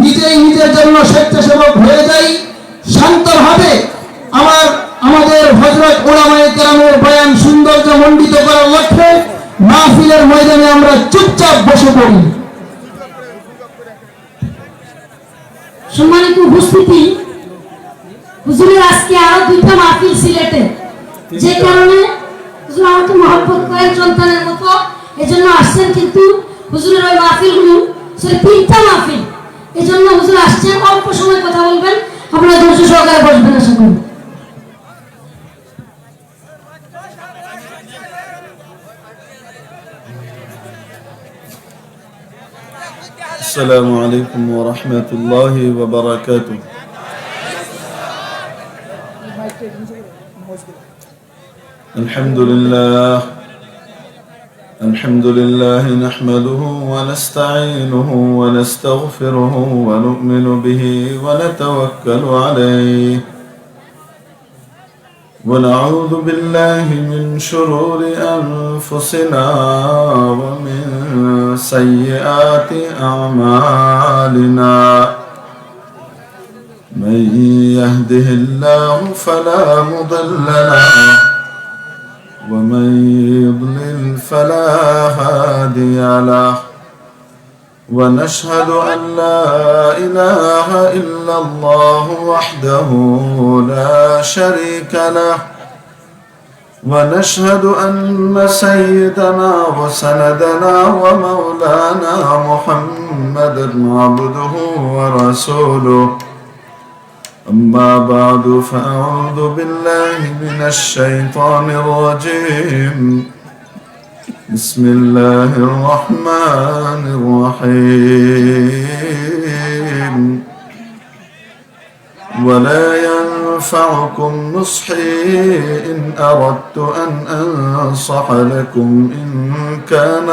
নিজেই নিজের জন্য স্বেচ্ছাসেবক হয়ে যাই, শান্তভাবে আমাদের হযরত উলামায়ে কেরামের বয়ান সৌন্দর্য মণ্ডিত করার লক্ষ্যে মাহফিলের ময়দানে আমরা চুপচাপ বসে পড়ি। সম্মানিত উপস্থিতি, হুজুরের আজকে আরো 2টা মাহফিল সিলেটে, যে কারণে হুজুর আমাকে মহব্বত করেন সন্তানের মতো, এজন্য আসছেন। কিন্তু হুজুরের ওই মাহফিলগুলো 3টা মাহফিল, এজন্য হুজুর আসছেন। অল্প সময় কথা বলবেন, আপনারা ধৈর্য সহকারে বসবেন। আশা করি السلام عليكم ورحمة الله وبركاته. الحمد لله نحمده ونستعينه ونستغفره ونؤمن به ونتوكل عليه ونعوذ بالله من شرور أنفسنا ومن سيئات أعمالنا من يهده الله فلا مضل له ومن يضلل فلا هادي له ونشهد أن لا إله إلا الله وحده لا شريك له ونشهد أن سيدنا وسندنا ومولانا محمدا عبده ورسوله أما بعد فأعوذ بالله من الشيطان الرجيم بسم الله الرحمن الرحيم ولا ينفعكم نصحي إن أردت أن أنصح لكم إن كان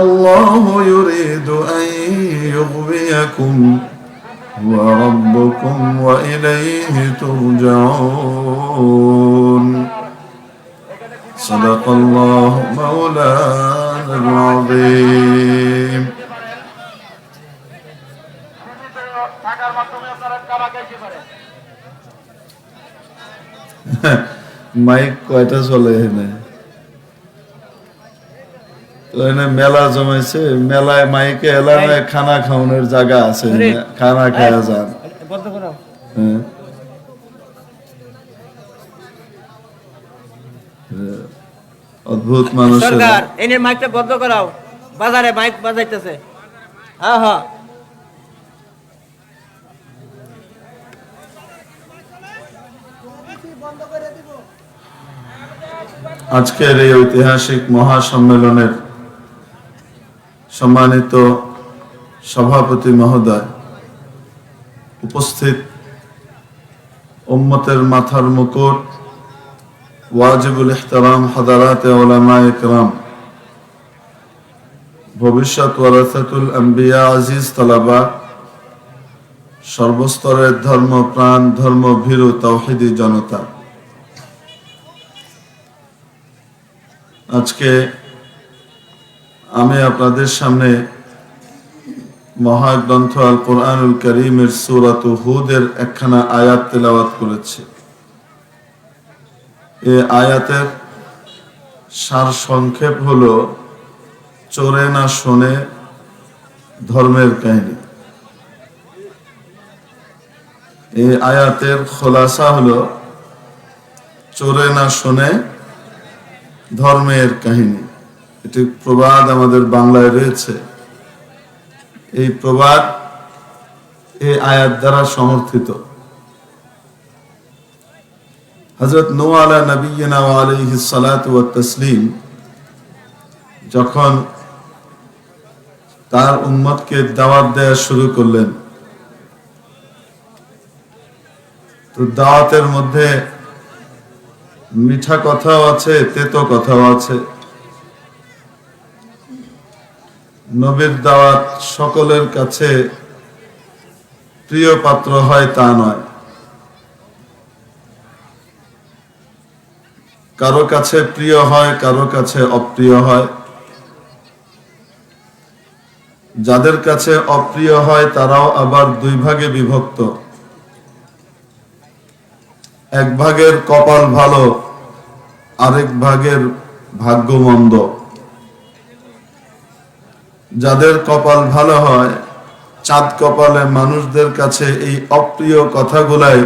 الله يريد أن يغويكم وربكم وإليه ترجعون صدق الله مولانا العظيم. মাইক কয়টা চলে এখানে? মেলা জমাইছে, মেলায় মাইকে এলাকায় খানা খাওয়ানোর জায়গা আছে, খানা খাওয়া যান। অদ্ভুত মানুষ। সরকার এনের মাইকটা বন্ধ করাও, বাজারে মাইক বাজাইতেছে। হ্যাঁ হ্যাঁ, আজকের এই ঐতিহাসিক মহাসম্মেলনের সম্মানিত সভাপতি মহোদয়, উপস্থিত উম্মতের মাথার মুকুট, ওয়াজিবুল ইহতারাম হাদারাতে উলামায়ে কেরাম, ভবিষ্যৎ ওয়ারাসাতুল আম্বিয়া, আজিজ তালাবা, সর্বস্তরের ধর্মপ্রাণ ধর্মভীরু তাওহীদি জনতা, আজকে আমি আপনাদের সামনে মহাগ্রন্থ আল কোরআনুল কারীমের সূরাত হুদের একখানা আয়াত তেলাওয়াত করেছি। এই আয়াতের সার সংক্ষেপ হলো চোরে না শোনে ধর্মের কাহিনী। এই আয়াতের খোলাসা হলো চোরে না শোনে ধর্মের কাহিনী। এটি প্রবাদ আমাদের বাংলায় রয়েছে। এই প্রবাদ এই আয়াত দ্বারা সমর্থিত। হযরত নূহ আলা নবিয়িনা ওয়া আলাইহিস সালাতু ওয়াত তাসলিম যখন তার উম্মতকে দাওয়াত দেওয়া শুরু করলেন, তো দাওয়াতের মধ্যে মিঠা কথাও আছে, তেতো কথাও আছে। নবীর দাওয়াত সকলের কাছে প্রিয় পাত্র হয় তা নয়, কারো কাছে প্রিয় হয়, কারো কাছে অপ্রিয় হয়। যাদের কাছে অপ্রিয় হয় তারাও আবার দুই ভাগে বিভক্ত। এক ভাগের কপাল ভালো, আরেক ভাগের ভাগ্য মন্দ। যাদের কপাল ভালো হয়, চাঁদ কপালে মানুষদের কাছে এই অপ্রিয় কথাগুলাই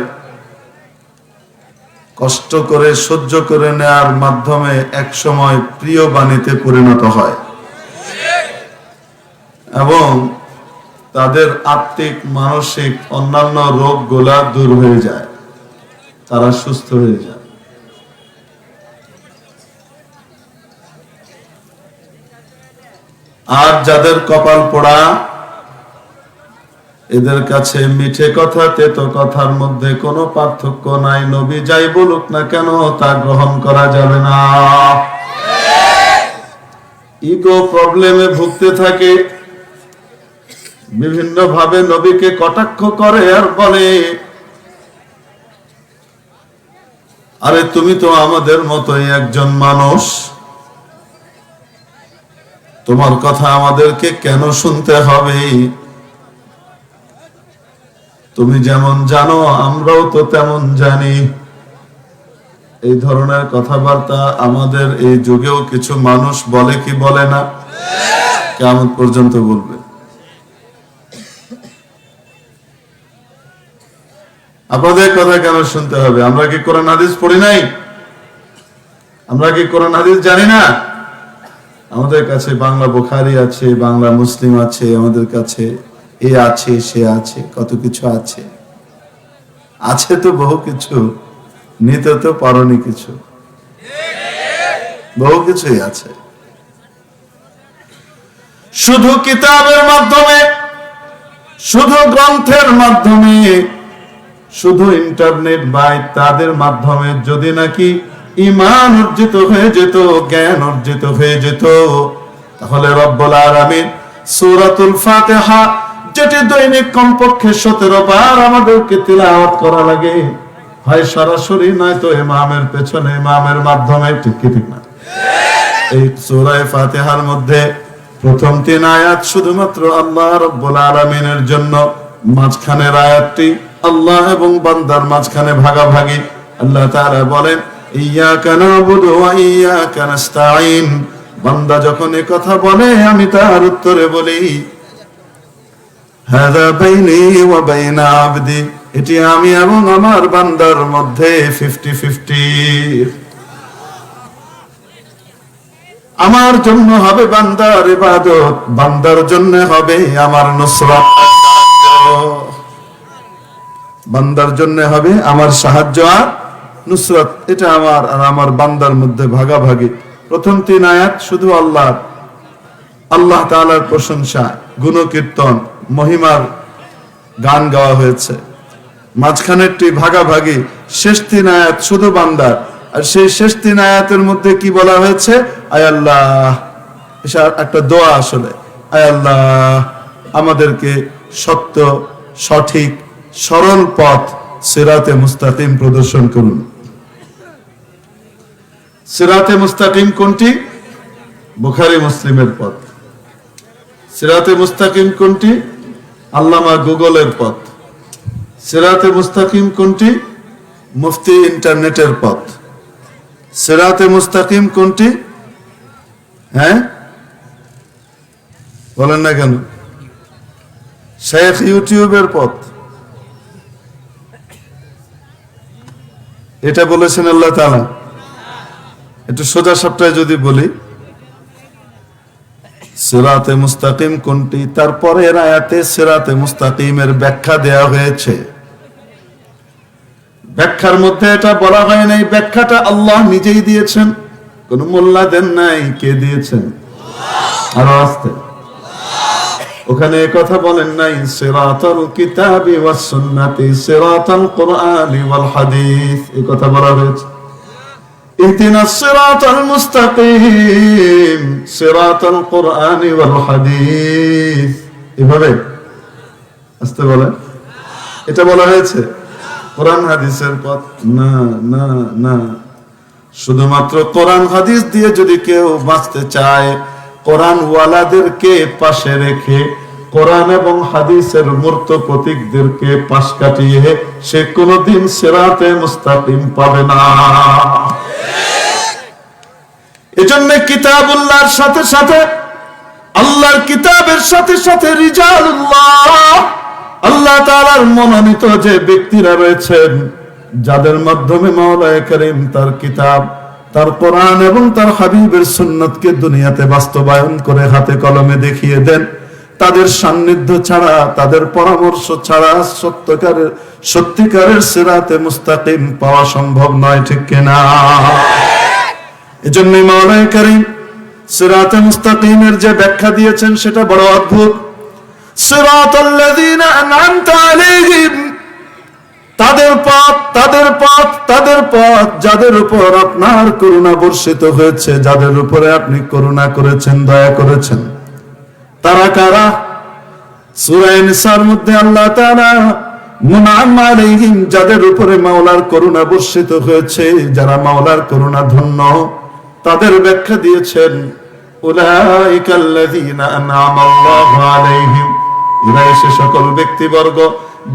কষ্ট করে সহ্য করে নেয়ার মাধ্যমে একসময় প্রিয় বাণীতে পরিণত হয় এবং তাদের আত্মিক মানসিক অন্যান্য রোগগুলা দূর হয়ে যায়, তারা সুস্থ হয়ে যায়। আর যাদের কপাল পোড়া, এদের কাছে মিঠে কথা তেতো কথার মধ্যে কোনো পার্থক্য নাই। নবী যাই বলুক না কেন তা গ্রহণ করা যাবে না। ইগো প্রবলেমে ভুগতে থাকে, বিভিন্ন ভাবে নবীকে কটাক্ষ করে আর বলে, আরে তুমি তো আমাদের মতোই একজন মানুষ, তোমার কথা আমাদেরকে কেন শুনতে হবে? তুমি যেমন জানো আমরাও তো তেমন জানি। এই ধরনের কথাবার্তা আমাদের এই যুগেও কিছু মানুষ বলে কি বলে না? কিয়ামত পর্যন্ত বলবে। আপনাদের কথা কেন শুনতে হবে? আমরা কি কোরআন হাদিস পড়ি নাই? আমরা কি কোরআন হাদিস জানি না? আমাদের কাছে বাংলা বুখারী আছে, বাংলা মুসলিম আছে, আমাদের কাছে এ আছে সে আছে, কত কিছু আছে। আছে তো বহু কিছু, নিতে তো পারোনি কিছু, বহু কিছুই আছে। শুধু কিতাবের মাধ্যমে, শুধু গ্রন্থের মাধ্যমে, শুধু ইন্টারনেট বা ইত্যাদির মাধ্যমে যদি নাকি ঈমান অর্জিত হয়ে যেত, জ্ঞান অর্জিত হয়ে যেত, তাহলে রব্বুল আলামিন সূরাতুল ফাতিহা, যেটি দৈনিক কমপক্ষে 17 বার আমাদেরকে তিলাওয়াত করা লাগে, হয় সরাসরি নয়তো ইমামের পেছনে, ইমামের মাধ্যমে, ঠিক কি ঠিক না? এই সূরা ফাতিহার মধ্যে প্রথম 3 আয়াত শুধুমাত্র আল্লাহ রাব্বুল আলামিনের জন্য, মাঝখানের আয়াতটি আল্লাহ এবং বান্দার মাঝখানে ভাগাভাগি। আল্লাহ তাআলা বলেন, ইয়াকা নাবুদু ওয়া ইয়াকা নাস্তাঈন। বান্দা যখন এই কথা বলে আমি তার উত্তরে বলি, হাযা বাইনি ওয়া বাইনা আবদি, এটি আমি এবং আমার বান্দার মধ্যে 50-50। আমার জন্য হবে বান্দার ইবাদত, বান্দার জন্য হবে আমার নুসরাত, বান্দার জন্য হবে আমার সাহায্য আর নুসরাত। এটা আমার আর আমার বান্দার মধ্যে ভাগাভাগি। প্রথম 3 আয়াত শুধু আল্লাহ, আল্লাহ তাআলার প্রশংসা, গুণকীর্তন, মহিমার গান গাওয়া হয়েছে। মাঝখানেরটি ভাগাভাগি, শেষ 3 আয়াত শুধু বান্দার। আর সেই শেষ 3 আয়াতের মধ্যে কি বলা হয়েছে? আয় আল্লাহ, এটা একটা দোয়া আসলে। আয় আল্লাহ, আমাদেরকে সত্য, সঠিক, সরল পথ সিরাতে মুস্তাকিম প্রদর্শন করুন। সিরাতে মুস্তাকিম কোনটি? বুখারী মুসলিমের পথ। সিরাতে মুস্তাকিম কোনটি? আল্লামা গুগলের পথ। সিরাতে মুস্তাকিম কোনটি? মুফতি ইন্টারনেটের পথ। সিরাতে মুস্তাকিম কোনটি? হ্যাঁ বলেন না কেন? শেখ ইউটিউবের পথ। এটা বলেছেন আল্লাহ তাআলা। একটু সোজা সাপটায় যদি বলি, সিরাতে মুস্তাকিম কোনটি, তারপরে এর আয়াতে সিরাতে মুস্তাকিমের ব্যাখ্যা দেয়া হয়েছে। ব্যাখ্যার মধ্যে এটা বলা হয় নাই, ব্যাখ্যাটা আল্লাহ নিজেই দিয়েছেন, কোন মোল্লা দেন নাই। কে দিয়েছেন? আরো আসতে, ওখানে কথা বলেন নাই সিরাতাল কিতাবি ওয়াস সুন্নাতি, সিরাতাল কুরআনি ওয়াল হাদিস, এই কথা বলা হয়েছে। ইহদিনাস সিরাতাল মুস্তাকিম, সিরাতাল কুরআনি ওয়াল হাদিস, এভাবে আসতে বলেন। এটা বলা হয়েছে কোরআন হাদিসের পথ না, না, না। শুধুমাত্র কোরআন হাদিস দিয়ে যদি কেউ বাঁচতে চায়, কোরআন ওয়ালাদেরকে পাশে রেখে কোরআন এবং হাদিসের মূর্ত প্রতীকদেরকে পাশ কাটিয়ে সে কোনদিন সিরাতে মুস্তাকিম পাবে না। এজন্য কিতাবুল্লাহর সাথে সাথে আল্লাহর কিতাবের সাথে সাথে রিজালুল্লাহ, আল্লাহ তাআলার মনোনীত যে ব্যক্তিরা রয়েছেন, যাদের মাধ্যমে মাওলানা কারীম তার কিতাব, তার কোরআন এবং তার হাবিবের সুন্নতকে দুনিয়াতে বাস্তবায়ন করে হাতে কলমে দেখিয়ে দেন, তাদের সান্নিধ্য ছাড়া, তাদের পরামর্শ ছাড়া সত্যিকারের সিরাতে মুস্তাকিম পাওয়া সম্ভব নয়, ঠিক কিনা? এজন্য মাওলানা কারীম সিরাতে মুস্তাকিমের যে ব্যাখ্যা দিয়েছেন সেটা বড় অদ্ভুত। সিরাতাল্লাযীনা আন'আমতা আলাইহিম, তাদের পথ যাদের উপর আপনার করুণা বর্ষিত হয়েছে, যাদের উপরে আপনি করুণা করেছেন, দয়া করেছেন, তারা কারা? সূরা নিসার মধ্যে আল্লাহ তাআলা মুনআম আলাইহিম, যাদের উপরে মাওলার করুণা বর্ষিত হয়েছে, যারা মাওলার করুণা ধন্য, তাদের ব্যাখ্যা দিয়েছেন উলাইকাল্লাযীনা আন'আমাল্লাহু আলাইহিম, এরাই সে সকল ব্যক্তিবর্গ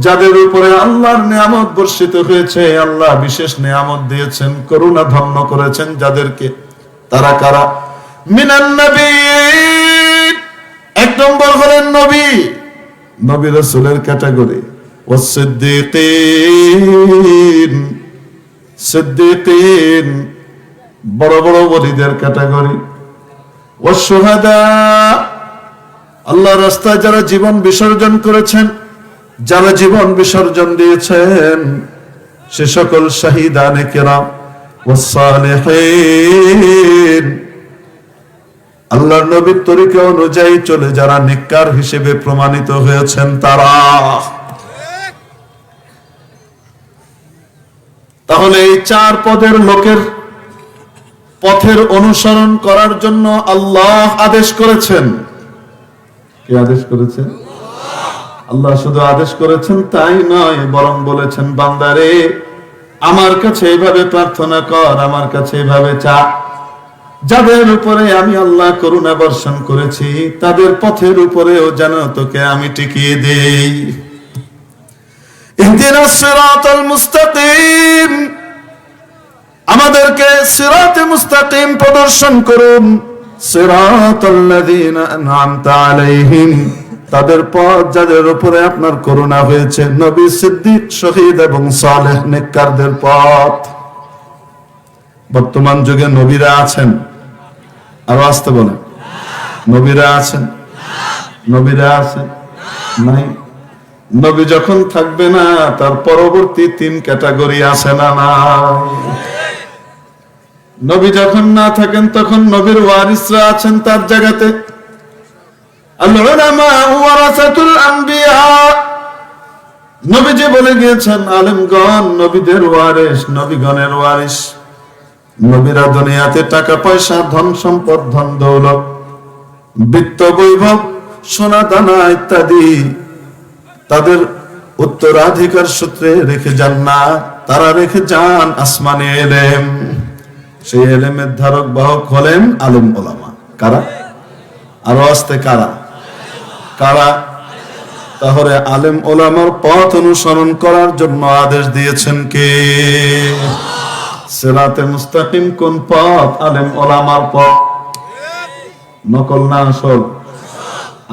যাদের উপরে আল্লাহর নিয়ামত বর্ষিত হয়েছে, আল্লাহ বিশেষ নিয়ামত দিয়েছেন, করুণা ধন্য করেছেন যাদেরকে। তারা কারা? মিনান নবিয়্যিন, এক নম্বর হলেন নবী, নবী রাসূলের ক্যাটাগরি। ওয়াস-সিদ্দীকিন, সিদ্দীকিন বড় বড় ওলিদের ক্যাটাগরি। ওয়াস-শুহাদা, আল্লাহর রাস্তায় যারা জীবন বিসর্জন করেছেন, যারা জীবন বিসর্জন দিয়েছেন, সে সকল শাহিদানে কিরাম। ওয়াস-সালিহিন, আল্লাহর নবীর তরিকা অনুযায়ী চলে যারা নেককার হিসেবে প্রমাণিত হয়েছেন তারা। তাহলে এই চার পদের লোকের পথের অনুসরণ করার জন্য আল্লাহ আদেশ করেছেন। কে আদেশ করেছেন? আল্লাহ শুধু আদেশ করেছেন তাই নয়, বরং বলেছেন, বান্দারে আমার কাছে এইভাবে প্রার্থনা কর, আমার কাছে এইভাবে চা। যাদের উপরে আমি আল্লাহ করুণা বর্ষণ করেছি, তাদের পথের উপরেও যেন তোকে আমি টিকিয়ে দেই। ইহদিনাস সিরাতাল মুস্তাকিম, আমাদেরকে সিরাতে মুস্তাকিম প্রদর্শন করুন। সিরাতাল্লাযীনা আন'আমতা আলাইহিম, তাদের পথ যাদের উপরে আপনার করুণা হয়েছে, নবী, সিদ্দিক, শহীদ এবং সালেহ নেককারদের পথ। বর্তমান যুগে নবীরা আছেন? আরো আসতে বলেন, নবীরা আছেন? নবীরা আছেন? নাই। নবী যখন থাকবে না, তার পরবর্তী তিন ক্যাটাগরি আছে না? নবী যখন না থাকেন তখন নবীর ওয়ারিসরা আছেন তার জায়গাতে। আল উলামা ওয়ারাসাতুল আম্বিয়া, নবীজি বলে গিয়েছেন আলেমগণ নবীদের ওয়ারিস, নবীগণের ওয়ারিস। নবীরা দুনিয়াতে টাকা পয়সা, ধন সম্পদ, ধন দৌলত, বিত্ত বৈভব, সোনা দানা ইত্যাদি তাদের উত্তরাধিকার সূত্রে রেখে যান না, তারা রেখে যান আসমানি ইলম। সেই ইলমের ধারক বাহক হলেন আলেম ওলামা। কারা? আরো আসতে কারা? কারা? তাহলে আলেম ওলামার পথ অনুসরণ করার জন্য আদেশ দিয়েছেন কে? সিরাতে মুস্তাকিম কোন পথ? আলেম ওলামার পথ। নকল না আসল?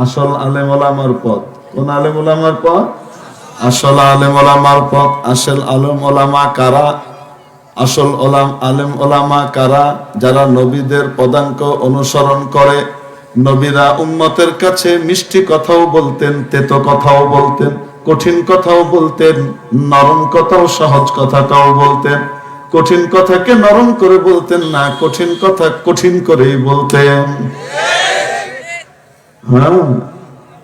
আসল আলেম ওলামার পথ। কোন আলেম ওলামার পথ? আসল আলেম ওলামার পথ। আসল আলেম ওলামা কারা? আসল আলেম ওলামা কারা? যারা নবীদের পদাঙ্ক অনুসরণ করে। নবীরা উম্মতের কাছে মিষ্টি কথাও বলতেন, তেতো কথাও বলতেন, কঠিন কথাও বলতেন, নরম কথাও, সহজ কথাটাও বলতেন। কঠিন কথাকে নরম করে বলতেন না, কঠিন কথা কঠিন করেই বলতেন। হ্যাঁ,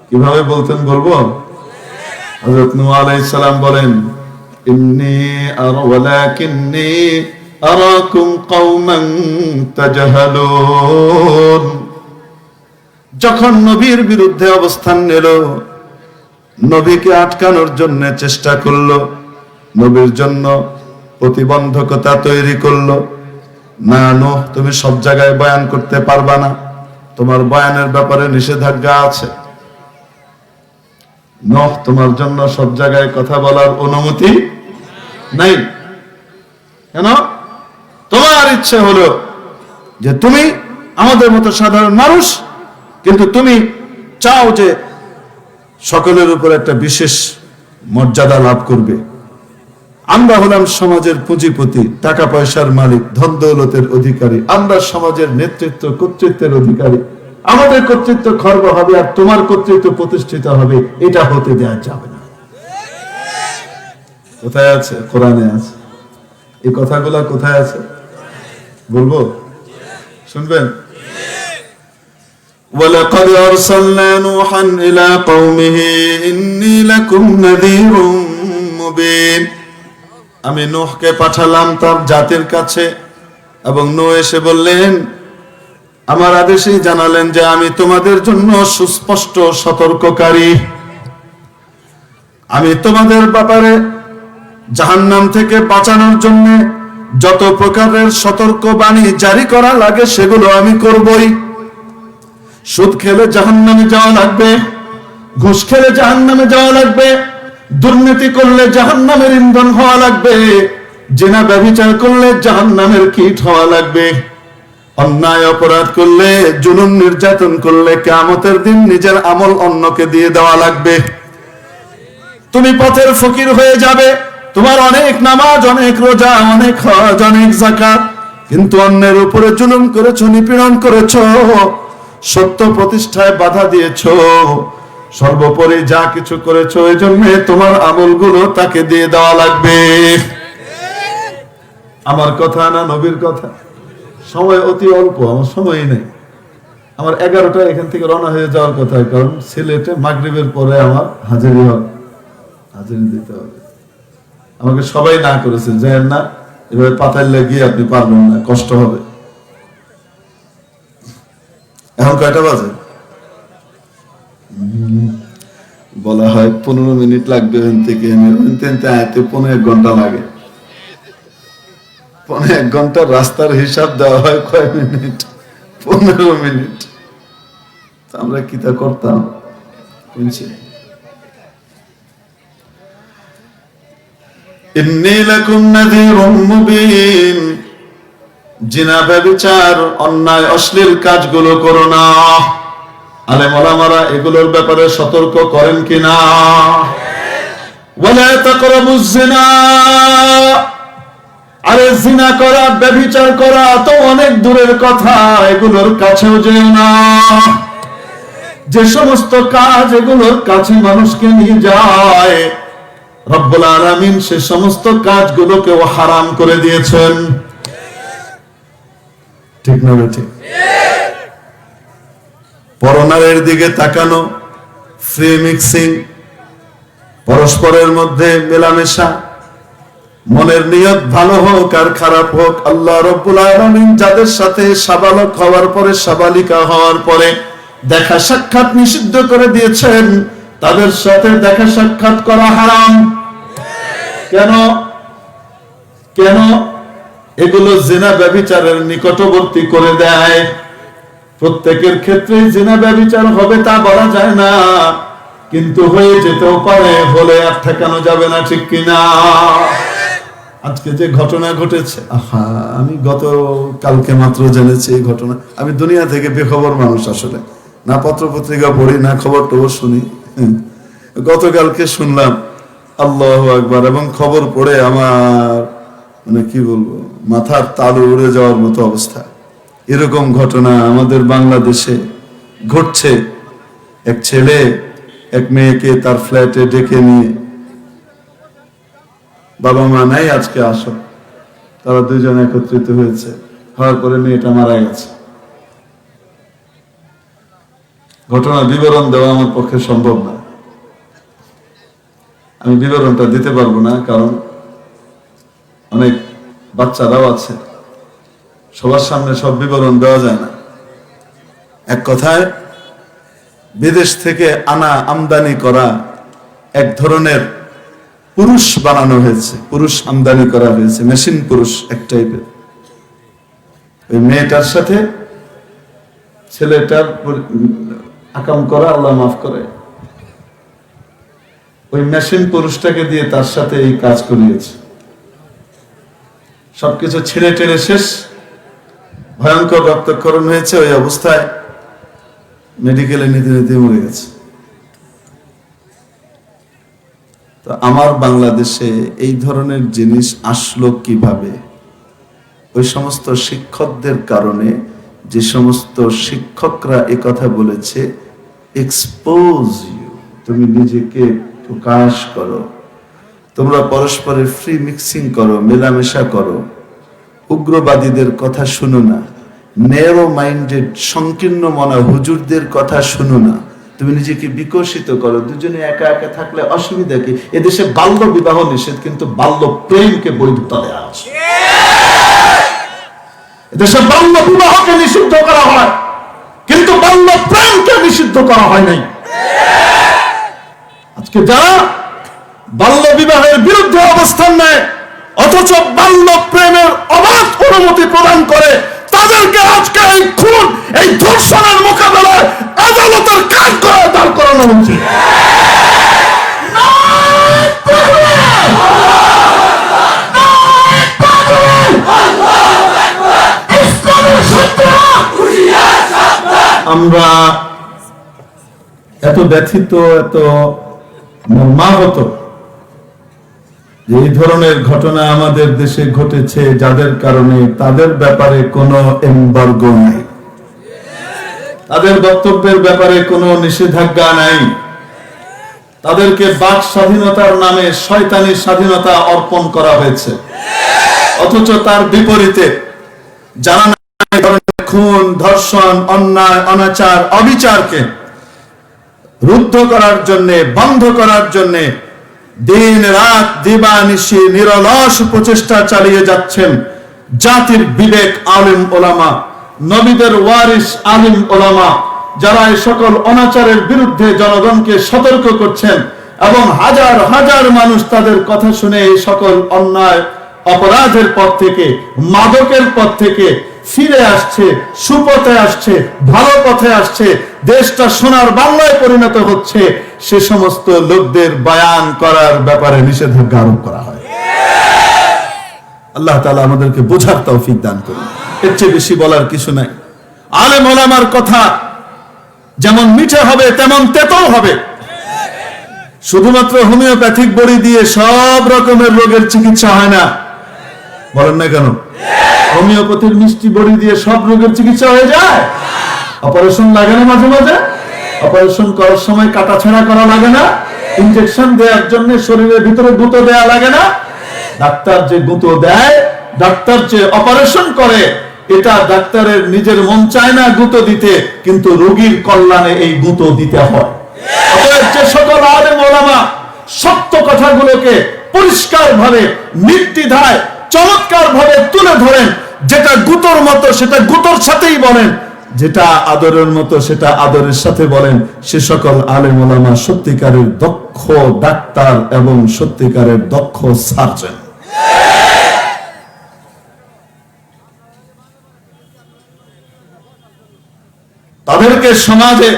কিভাবে বলতেন বলবো? হযরত নূহ আলাইহিস সালাম বলেন, ইন্নী ওয়ালাকিন্নী আরাকুম কওমান তাজহালুন। যখন নবীর বিরুদ্ধে অবস্থান নিল, নবীকে আটকানোর জন্য চেষ্টা করলো, নবীর জন্য প্রতিবন্ধকতা তৈরি করলো, না নূহ তুমি সব জায়গায় বয়ান করতে পারবা না, তোমার বয়ানের ব্যাপারে নিষেধাজ্ঞা আছে। নূহ তোমার জন্য সব জায়গায় কথা বলার অনুমতি নাই। কেন? তোমার ইচ্ছে হলো যে তুমি আমাদের মতো সাধারণ মানুষ, কিন্তু তুমি চাও যে সকলের উপর একটা বিশেষ মর্যাদা লাভ করবে। আমরা হলাম সমাজের পুঁজিপতি, টাকা পয়সার মালিক, ধন দৌলতের অধিকারী। আমরা সমাজের নেতৃত্ব কর্তৃত্বের অধিকারী। আমাদের কর্তৃত্ব খর্ব হবে আর তোমার কর্তৃত্ব প্রতিষ্ঠিত হবে, এটা হতে দেওয়া যাবে না। কোথায় আছে? কোরআনে আছে। এই কথাগুলো কোথায় আছে বলবো? শুনবেন? وَلَقَدْ أَرْسَلْنَا نُوحًا إِلَى قَوْمِهِ إِنِّي لَكُمْ نَذِيرٌ مُبِينٌ। আমি নূহকে পাঠালাম তার জাতির কাছে, এবং নূহ এসে বললেন, আমার আদেশেই জানালেন যে আমি তোমাদের জন্য সুস্পষ্ট সতর্ককারী। আমি তোমাদের ব্যাপারে জাহান্নাম থেকে বাঁচানোর জন্য যত প্রকারের সতর্কবাণী জারি করা লাগে সেগুলো আমি করবই। সুদ খেলে জাহান্নামে যাওয়া লাগবে, ঘুষ খেলে জাহান্নামে যাওয়া লাগবে, দুর্নীতি করলে জাহান্নামের ইন্ধন হওয়া লাগবে, জিনা ব্যভিচার করলে জাহান্নামের কীট হওয়া লাগবে, অন্যায় অপরাধ করলে, জুলুম নির্যাতন করলে কিয়ামতের দিন নিজের আমল অন্যকে দিয়ে দেওয়া লাগবে। তুমি পথের ফকির হয়ে যাবে, তোমার অনেক নামাজ, অনেক রোজা, অনেক হজ, অনেক যাকাত, কিন্তু অন্যের উপরে জুলুম করেছো, নিপীড়ন করেছো, সত্য প্রতিষ্ঠায় বাধা দিয়েছো, সর্বোপরি যা কিছু করেছো, এই জন্য তোমার আমলগুলো তাকে দিয়ে দেওয়া লাগবে। আমার কথা না নবীর কথা? সময় অতি অল্প, আমার সময়ই নেই। আমার 11টা এখান থেকে রওনা হয়ে যাওয়ার কথা, কারণ সিলেটে মাগরিবের পরে আমার হাজিরি দিতে হবে। আমাকে সবাই না করেছে, যায়েন না, এভাবে পাতাইলে গিয়ে আপনি পারবেন না, কষ্ট হবে। এখন কয়টা বাজে? বলা হয় 15 মিনিট লাগবে থেকে, 1.5 ঘন্টা লাগে। 1 ঘন্টা রাস্তার হিসাব দেওয়া হয় কয় মিনিট? 15 মিনিট। আমরা কি তা করতাম? ইন্নী লাকুম নাযীরুম মুবিন। জিনা, ব্যভিচার, অন্যায় অশ্লীল কাজগুলো করো না। আলেম ওলামারা এগুলোর ব্যাপারে সতর্ক করেন কিনা? ওয়ালা তাকরাবুজ জিনা। আরে জিনা করা, ব্যভিচার করা তো অনেক দূরের কথা, এগুলোর কাছেও যেও না। যে সমস্ত কাজ এগুলোর কাছে মানুষকে নিয়ে যায়, রব্বুল আলামিন সে সমস্ত কাজগুলোকেও হারাম করে দিয়েছেন। ঠিক না বেঠিক? পরনারীর দিকে তাকানো, ফ্রি মিক্সিং, পরস্পরের মধ্যে মেলামেশা, মনের নিয়ত ভালো হোক আর খারাপ হোক, আল্লাহ রব্বুল আলামিন যাদের সাথে সাবালক হওয়ার পরে, সাবালিকা হওয়ার পরে দেখা সাক্ষাৎ নিষিদ্ধ করে দিয়েছেন, তাদের সাথে দেখা সাক্ষাৎ করা হারাম। কেন? কেন? এগুলো জিনা ব্যভিচারের নিকটবর্তী করে দেয়। প্রত্যেকের ক্ষেত্রে জিনা ব্যভিচার হবে তা বলা যায় না, কিন্তু হয়ে যেতেও পারে, হলে আর ঠেকানো যাবে না, ঠিক কিনা? আজকে যে ঘটনা ঘটেছে, আমি গত কালকে মাত্র জেনেছি এই ঘটনা। আমি দুনিয়া থেকে বেখবর মানুষ, আসলে না পত্র পত্রিকা পড়ি, না খবর টবর শুনি। গতকালকে শুনলাম, আল্লাহু আকবার, এবং খবর পড়ে আমার মানে কি বলবো, মাথার তালু উড়ে যাওয়ার মতো অবস্থা। এরকম ঘটনা আমাদের বাংলাদেশে ঘটছে। এক ছেলে এক মেয়েকে তার ফ্ল্যাটে ডেকে নিয়ে, বাবা মা নাই, আজকে আসো, তারা দুইজন একত্রিত হয়েছে, হওয়ার পরে মেয়েটা মারা গেছে। ঘটনার বিবরণ দেওয়া আমার পক্ষে সম্ভব না, আমি বিবরণটা দিতে পারবো না, কারণ অনেক বাচ্চারাও আছে, সবার সামনে সব বিবরণ দেওয়া যায় না। এক কথায়, বিদেশ থেকে আনা, আমদানি করা এক ধরনের পুরুষ বানানো হয়েছে, পুরুষ আমদানি করা হয়েছে, মেশিন পুরুষ এক টাইপের। ওই মেয়েটার সাথে ছেলেটার আকাম করা আল্লাহ মাফ করে, ওই মেশিন পুরুষটাকে দিয়ে তার সাথে এই কাজ করিয়েছে। সবকিছু ছেড়ে টেড়ে শেষ, ভয়ঙ্কর রক্তক্ষরণ হয়েছে। ওই অবস্থায় মেডিকেলে নিতে নিতে মরে গেছে। তো আমার বাংলাদেশে এই ধরনের জিনিস আসলো কিভাবে? ওই সমস্ত শিক্ষকদের কারণে, যে সমস্ত শিক্ষকরা কথা বলেছে, এক্সপোজ ইউ, তুমি নিজেকে প্রকাশ করো, তোমরা পরস্পরের ফ্রি মিক্সিং করো, মেলামেশা করো, উগ্রবাদীদের কথা শুনো না, ন্যারো মাইন্ডেড সংকীর্ণ মনা হুজুরদের কথা শুনো না, তুমি নিজেকে বিকশিত করো। দুজনে একা একা থাকলে অসুবিধা কি? এদেশে বাল্য বিবাহ নিষেধ, কিন্তু বাল্য প্রেমকে বৈধতা দেওয়া আছে। এদেশে বাল্য বিবাহকে নিষিদ্ধ করা হয়, কিন্তু বাল্য প্রেমকে নিষিদ্ধ করা হয় নাই। আজকে যারা বাল্য বিবাহের বিরুদ্ধে অবস্থান নেয়, অথচ বাল্য প্রেমের অবাধ অনুমতি প্রদান করে, তাদেরকে আজকে এই খুন, এই ধর্ষণের মোকাবেলায় আদালতের কাজ করে দাঁড় করানো উচিত। আমরা এত ব্যথিত, এত মর্মাহত যে এই ধরনের ঘটনা আমাদের দেশে ঘটেছে, যাদের কারণে তাদের ব্যাপারে কোনো এমবার্গো নাই, তাদের বক্তব্যের ব্যাপারে কোনো নিষেধাজ্ঞা নাই, তাদেরকে বাক স্বাধীনতার নামে শয়তানি স্বাধীনতা অর্পণ করা হয়েছে। অথচ তার বিপরীতে যারা খুন, ধর্ষণ, অন্যায়, অনাচার, অবিচারকে রুদ্ধ করার জন্য, বন্ধ করার জন্য দিন রাত দিবানিশি নিরলস প্রচেষ্টা চালিয়ে যাচ্ছেন জাতির বিবেক আলিম ওলামা, নবীদের ওয়ারিস আলিম ওলামা, যারা এই সকল অনাচারের বিরুদ্ধে জনগণকে সতর্ক করছেন, এবং হাজার হাজার মানুষ তাদের কথা শুনে এই সকল অন্যায় অপরাধের পথ থেকে, মাদকের পথ থেকে ফিরে আসছে, সুপথে আসছে, ভালো পথে আসছে, দেশটা সোনার বাংলায় পরিণত হচ্ছে। সে সমস্ত লোকদের বয়ান করার ব্যাপারে নিষেধাজ্ঞা আরোপ করা হয়। আল্লাহ তাআলা আমাদেরকে বোঝার তৌফিক দান করুন। এর চেয়ে বেশি বলার কিছু নাই। আলেম ওলামার কথা যেমন মিঠে হবে তেমন তেতও হবে। শুধুমাত্র হোমিওপ্যাথিক বড়ি দিয়ে সব রকমের রোগের চিকিৎসা হয় না, বলেন না কেন? হোমিওপ্যাথির মিষ্টি বড়ি দিয়ে সব রোগের চিকিৎসা হয়ে যায়? অপারেশন লাগে না মাঝে মাঝে? অপারেশন করার সময় কাটাছেঁড়া করা লাগে না? ইনজেকশন দেওয়ার জন্য শরীরের ভিতরে গুঁতো দেওয়া লাগে না? ডাক্তার যে গুঁতো দেয়, ডাক্তার যে অপারেশন করে, এটা ডাক্তারের নিজের মন চায় না গুঁতো দিতে, কিন্তু রোগীর কল্যাণে এই গুঁতো দিতে হয়। যে সকল আলেম ওলামা সত্য কথাগুলোকে পরিষ্কার ভাবে, নির্দ্বিধায়, চমৎকার ভাবে তুলে ধরেন, যেটা গুতোর মতো সেটা গুতোর সাথেই বলেন, যেটা আদরের মতো সেটা আদরের সাথে বলেন, সে সকল আলেম ওলামা সত্যিকারের দক্ষ ডাক্তার এবং সত্যিকারের দক্ষ সার্জন। তাদেরকে সমাজে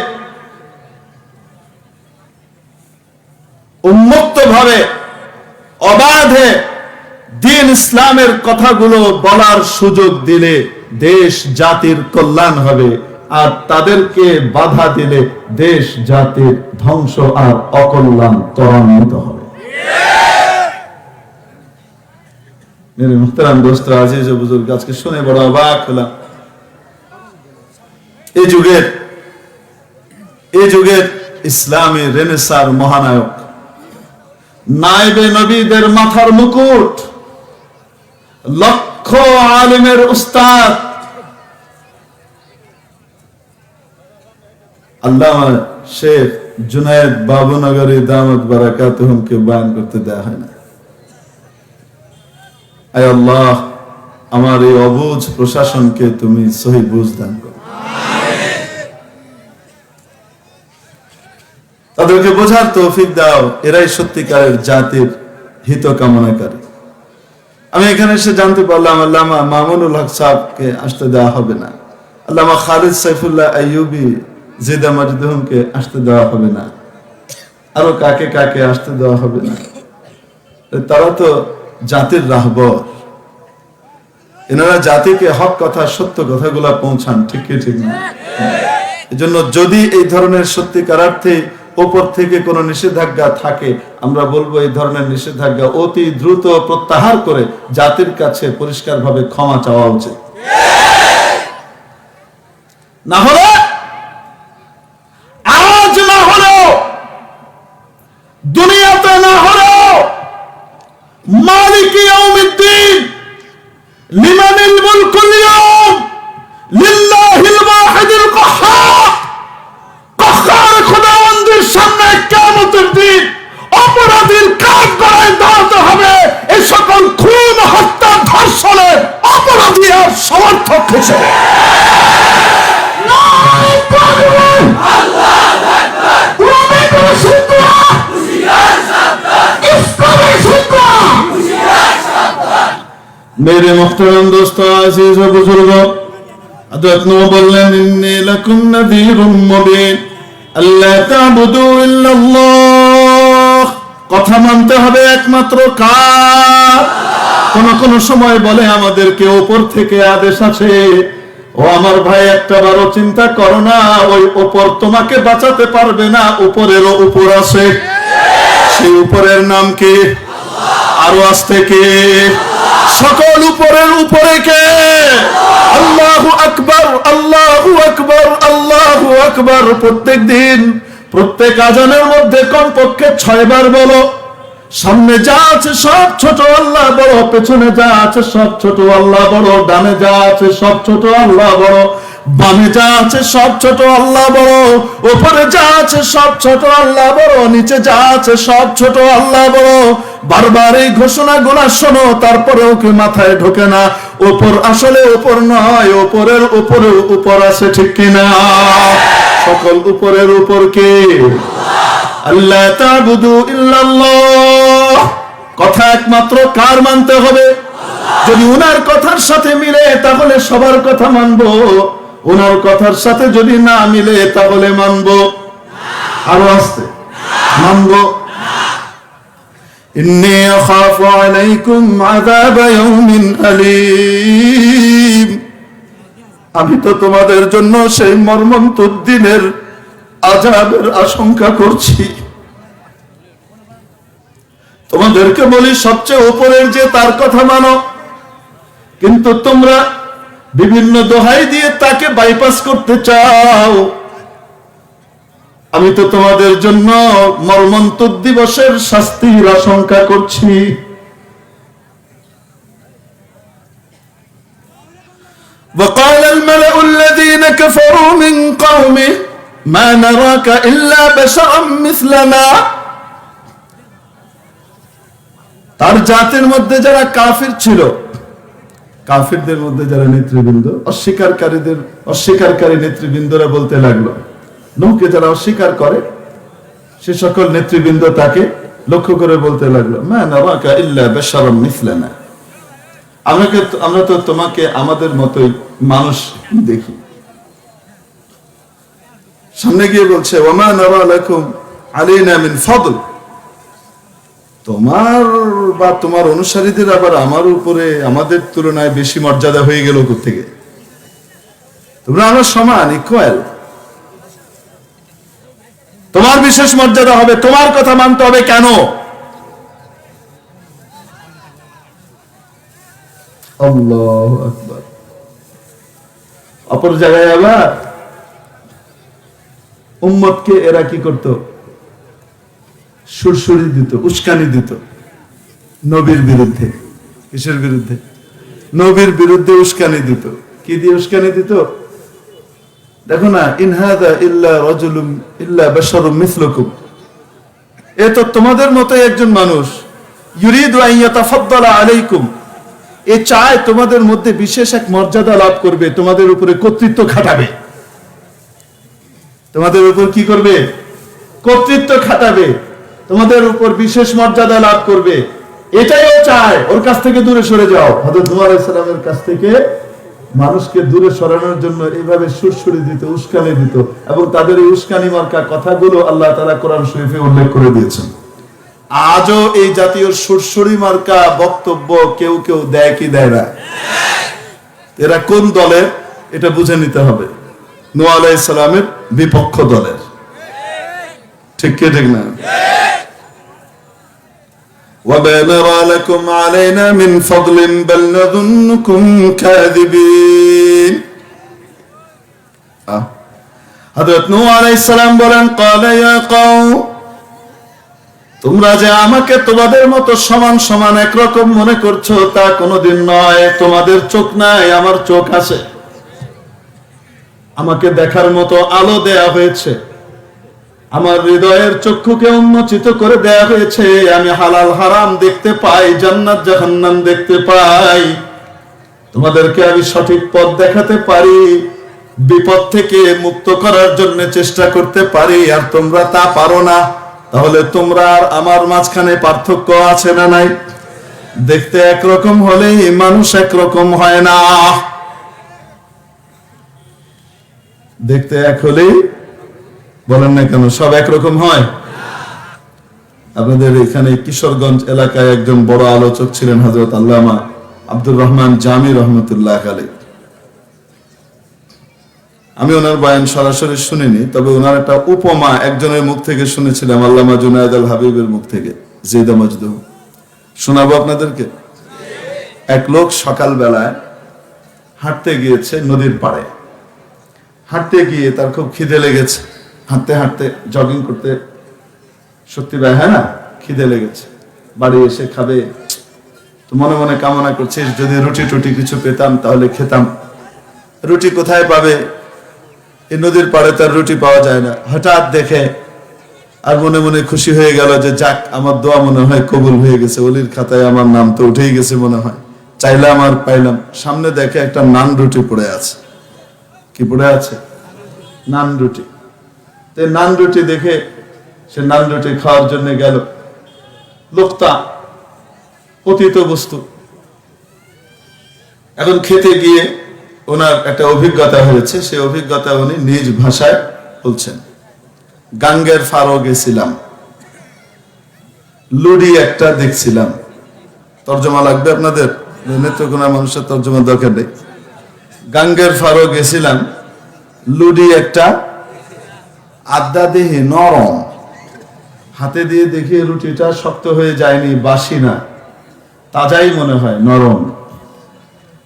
উন্মুক্ত ভাবে, অবাধে দ্বীন ইসলামের কথাগুলো বলার সুযোগ দিলে দেশ জাতির কল্যাণ হবে, আর তাদেরকে বাধা দিলে দেশ জাতির ধ্বংস আর অকল্যাণ ত্বরান্বিত হবে। মেরে মুহতারাম দোস্ত, আজিজ ও বুজুর্গ, আজকে শুনে বড় অবাক হলাম। এই যুগের ইসলামী রেনেসার মহানায়ক, নায়েবে নবীদের মাথার মুকুট, লক্ষ আলিমের উস্তাদ আল্লামা শেখ জুনায়েদ বাবুনগরী দামত বারাকাতুহুমকে বয়ান করতে দেয়া হয় না। আয় আল্লাহ, আমার এই অবুঝ প্রশাসনকে তুমি সহি বুঝ দান করো, তাদেরকে বোঝার তৌফিক দাও। এরাই সত্যিকারের জাতির হিত কামনাকারী। আমি এখানে এসে জানতে পারলাম আল্লামা মামুনুল হক সাহেবকে আসতে দেওয়া হবে না। আল্লামা খালিদ সাইফুল্লাহ আইয়ুবী জিদা মাজদুমকে আসতে দেওয়া হবে না, আরো কাকে কাকে আসতে দেওয়া হবে না। তারা তো জাতির রাহবর, এনারা জাতিকে হক কথা সত্য কথাগুলা পৌঁছান, ঠিক কি ঠিক না? এজন্য যদি এই ধরনের সত্যিকার অর্থে উপর থেকে কোনো নিষেধাজ্ঞা থাকে, আমরা বলবো এই ধরনের নিষেধাজ্ঞা অতি দ্রুত প্রত্যাহার করে জাতির কাছে পরিষ্কারভাবে ক্ষমা চাওয়া উচিত। না হলে আজ না হলেও দুনিয়াতে না হলেও মালিক ইয়াউমিদ্দিন লিমানিল মুলকুল ইয়াউম লিল্লাহিল ওয়াহিদিল কাহ্হার, কাহ্হার খোদাবন্দের সামনে কিয়ামতের দিন অপরাধীর কাজ করায় দাঁড়াতে হবে। এই সকল খুন, হত্যা, ধর্ষণের অপরাধী আর সমর্থক হিসেবে। मेरे मुहतरम दोस्तों, अजीज व बुजुर्गों, हज़रत नूह बोलें इन्नी लकुम नज़ीरुम मुबीन अल्ला ताबुदू इल्लल्लाह। কথা মানতে হবে একমাত্র কার? কোন কোন সময় বলে আমাদেরকে উপর থেকে আদেশ আছে। ও আমার ভাই, একটা বারো চিন্তা করো না, ওই উপর তোমাকে বাঁচাতে পারবে না, উপরেরও উপর আছে। সেই উপরের নাম কি? আরো আসতে কে? সকল উপরের উপরে কে? আল্লাহু আকবার, আল্লাহু আকবার, আল্লাহু আকবার। প্রত্যেক দিন প্রত্যেক আজানের মধ্যে কমপক্ষে 6 বার বলো, সামনে যা আছে সব ছোট, আল্লাহ বড়। পেছনে যা আছে সব ছোট, আল্লাহ বড়। ডানে যা আছে সব ছোট, আল্লাহ বড়। বামে যা আছে সব ছোট, আল্লাহ বড়। উপরে যা আছে সব ছোট, আল্লাহ বড়। নিচে যা আছে সব ছোট, আল্লাহ বড়। বারবার এই ঘোষণাগুলো শোনো, তারপরেও কি মাথায় ঢোকে না? উপর আসলে উপর নয়, উপরের উপরেও উপর আছে, ঠিক কিনা? সকল উপরের উপর কে? আল্লাহ তা'বুদু ইল্লাল্লাহ। কথা একমাত্র কার মানতে হবে? যদি উনার কথার সাথে মিলে তাহলে সবার কথা মানবো, উনার কথার সাথে যদি না মিলে তাহলে মানবো। আরো আসতে মানবো। ইন্নী আখাফু আলাইকুম আযাব ইয়াউমিন আলীম। আমি তো তোমাদের জন্য সেই মর্মন্তুদ দিনের আযাবের আশঙ্কা করছি। তোমাদেরকে বলি সবচেয়ে উপরের যে, তার কথা মানো, কিন্তু তোমরা বিভিন্ন দোহাই দিয়ে তাকে বাইপাস করতে চাও। আমি তো তোমাদের জন্য মর্মন্তুদ দিবসের শাস্তির আশঙ্কা করছি। وقال الملأ الذين كفروا من قومه ما نراك إلا بشرا مثلنا। তার জাতির মধ্যে যারা কাফির ছিল, কাফিরদের মধ্যে যারা নেতৃবৃন্দ, অস্বীকারী নেতৃবৃন্দরা বলতে লাগলো, নূহকে যারা অস্বীকার করে সে সকল নেতৃবৃন্দ তাকে লক্ষ্য করে বলতে লাগলো, মা নারাকা ইল্লা বাশারাম মিসলানা। আমরা তো তোমাকে আমাদের মতোই মানুষ দেখি। সামনে গিয়ে বলছে, ওমা নারা লাকুম আলাইনা মিন ফাদল। তোমার বা তোমার অনুসারীদের আবার আমার উপরে আমাদের তুলনায় বেশি মর্যাদা হয়ে গেল কোত্থেকে? তোমরা আমরা সমান, ইকুয়াল। তোমার বিশেষ মর্যাদা হবে, তোমার কথা মানতে হবে কেন? আল্লাহু আকবার। অপর জায়গায় আবার উম্মতকে এরা কি করত? সুরসুরি দিত, উস্কানি দিত নবীর বিরুদ্ধে। কিসের বিরুদ্ধে? নবীর বিরুদ্ধে উস্কানি দিত। কি দিয়ে উস্কানি দিত? দেখো না, ইন হাযা ইল্লা রাজুলুম ইল্লা বাশারুম মিসলুকুম। এ তো তোমাদের মতো একজন মানুষ। ইউরিদু আন ইয়াতাফাদ্দালা আলাইকুম। এ চায় তোমাদের মধ্যে বিশেষ এক মর্যাদা লাভ করবে, তোমাদের উপরে কর্তৃত্ব খাটাবে। তোমাদের উপর কি করবে? কর্তৃত্ব খাটাবে, তোমাদের উপর বিশেষ মর্যাদা লাভ করবে। এটাই ও চায়। ওর কাছ থেকে দূরে সরে যাও। হযরত নূহ আলাইহিস সালামের কাছ থেকে মানুষকে দূরে সরানোর জন্য এইভাবে সুরসুরি দিত, উস্কানি দিত, এবং তাদের এই উস্কানি মার্কা কথাগুলো আল্লাহ তাআলা কোরআন শরীফে উল্লেখ করে দিয়েছেন। আজও এই জাতীয় সুরসুরি মার্কা বক্তব্য কেউ কেউ দেয় কি দেয় না? এরা কোন দলের এটা বুঝে নিতে হবে। নূহ আলাইহিস সালামের বিপক্ষ দলের, ঠিক কি ঠিক না? وَمَا نَرَى لَكُمْ عَلَيْنَا مِنْ فَضْلٍ بَلْ نَظُنُّكُمْ كَاذِبِينَ। হযরত নূহ আলাইহিস সালাম বলেন, قَالَ يَا قَوْمِ তোমরা যে আমাকে তোমাদের মতো সমান সমান একরকম মনে করছো তা কোনোদিন নয়। তোমাদের চোখ নাই, আমার চোখ আছে। আমাকে দেখার মতো আলো দেয়া হয়েছে, আমার হৃদয়ের চক্ষুকে উন্মোচিত করে দেয়া হয়েছে। আমি হালাল হারাম দেখতে পাই, জান্নাত জাহান্নাম দেখতে পাই। তোমাদেরকে আমি সঠিক পথ দেখাতে পারি, বিপদ থেকে মুক্ত করার জন্য চেষ্টা করতে পারি, আর তোমরা তা পারো না। তাহলে তোমরা আর আমার মাঝখানে পার্থক্য আছে না নাই? দেখতে একরকম হলেই মানুষ একরকম হয় না। দেখতে এক হলেই বলেন না কেন সব একরকম হয়? আপনাদের এখানে কিশোরগঞ্জ এলাকায় একজন বড় আলোচক ছিলেন হযরত আল্লামা আব্দুর রহমান জামি রহমতুল্লাহ আলাইহি। আমি ওনার বয়ান সরাসরি শুনিনি, তবে ওনার একটা উপমা একজনের মুখ থেকে শুনেছিলাম, আল্লামা জুনায়েদ আল হাবিবের মুখ থেকে। জিদা মজদু শোনাবো আপনাদেরকে। এক লোক সকাল বেলায় হাঁটতে গিয়েছে নদীর পাড়ে। হাঁটতে গিয়ে তার খুব খিদে লেগেছে। হাঁটতে হাঁটতে জগিং করতে শক্তি ব্যয় হয় না, খিদে লেগেছে। বাড়ি এসে খাবে, তো মনে মনে কামনা করছিস যদি রুটি টুটি কিছু পেতাম তাহলে খেতাম। রুটি কোথায় পাবে? এই নদীর পাড়ে তার রুটি পাওয়া যায় না। হঠাৎ দেখে আর মনে মনে খুশি হয়ে গেল যে যাক, আমার দোয়া মনে হয় কবুল হয়ে গেছে, ওলির খাতায় আমার নাম তো উঠেই গেছে মনে হয়। চাইলাম আর পাইলাম। সামনে দেখে একটা নান রুটি পড়ে আছে। কি পড়ে আছে? নান রুটি। নান রুটি দেখে সে নান রুটি খাওয়ার জন্য গেল। লোকটা পতিত বস্তু। এখন খেতে গিয়ে ওনার একটা অভিজ্ঞতা হয়েছে। সেই অভিজ্ঞতা উনি নিজ ভাষায় বলছেন। গাঙ্গের ফারো গেছিলাম, লুডি একটা দেখছিলাম। তর্জমা লাগবে আপনাদের? নেত্রকোনা মানুষের তর্জমা দরকার নেই। গাঙ্গের ফারো গেছিলাম, লুডি একটা, আদা দেহে নরম। হাতে দিয়ে দেখি রুটিটা শক্ত হয়ে যায়নি, বাসি না, তাজাই মনে হয়, নরম।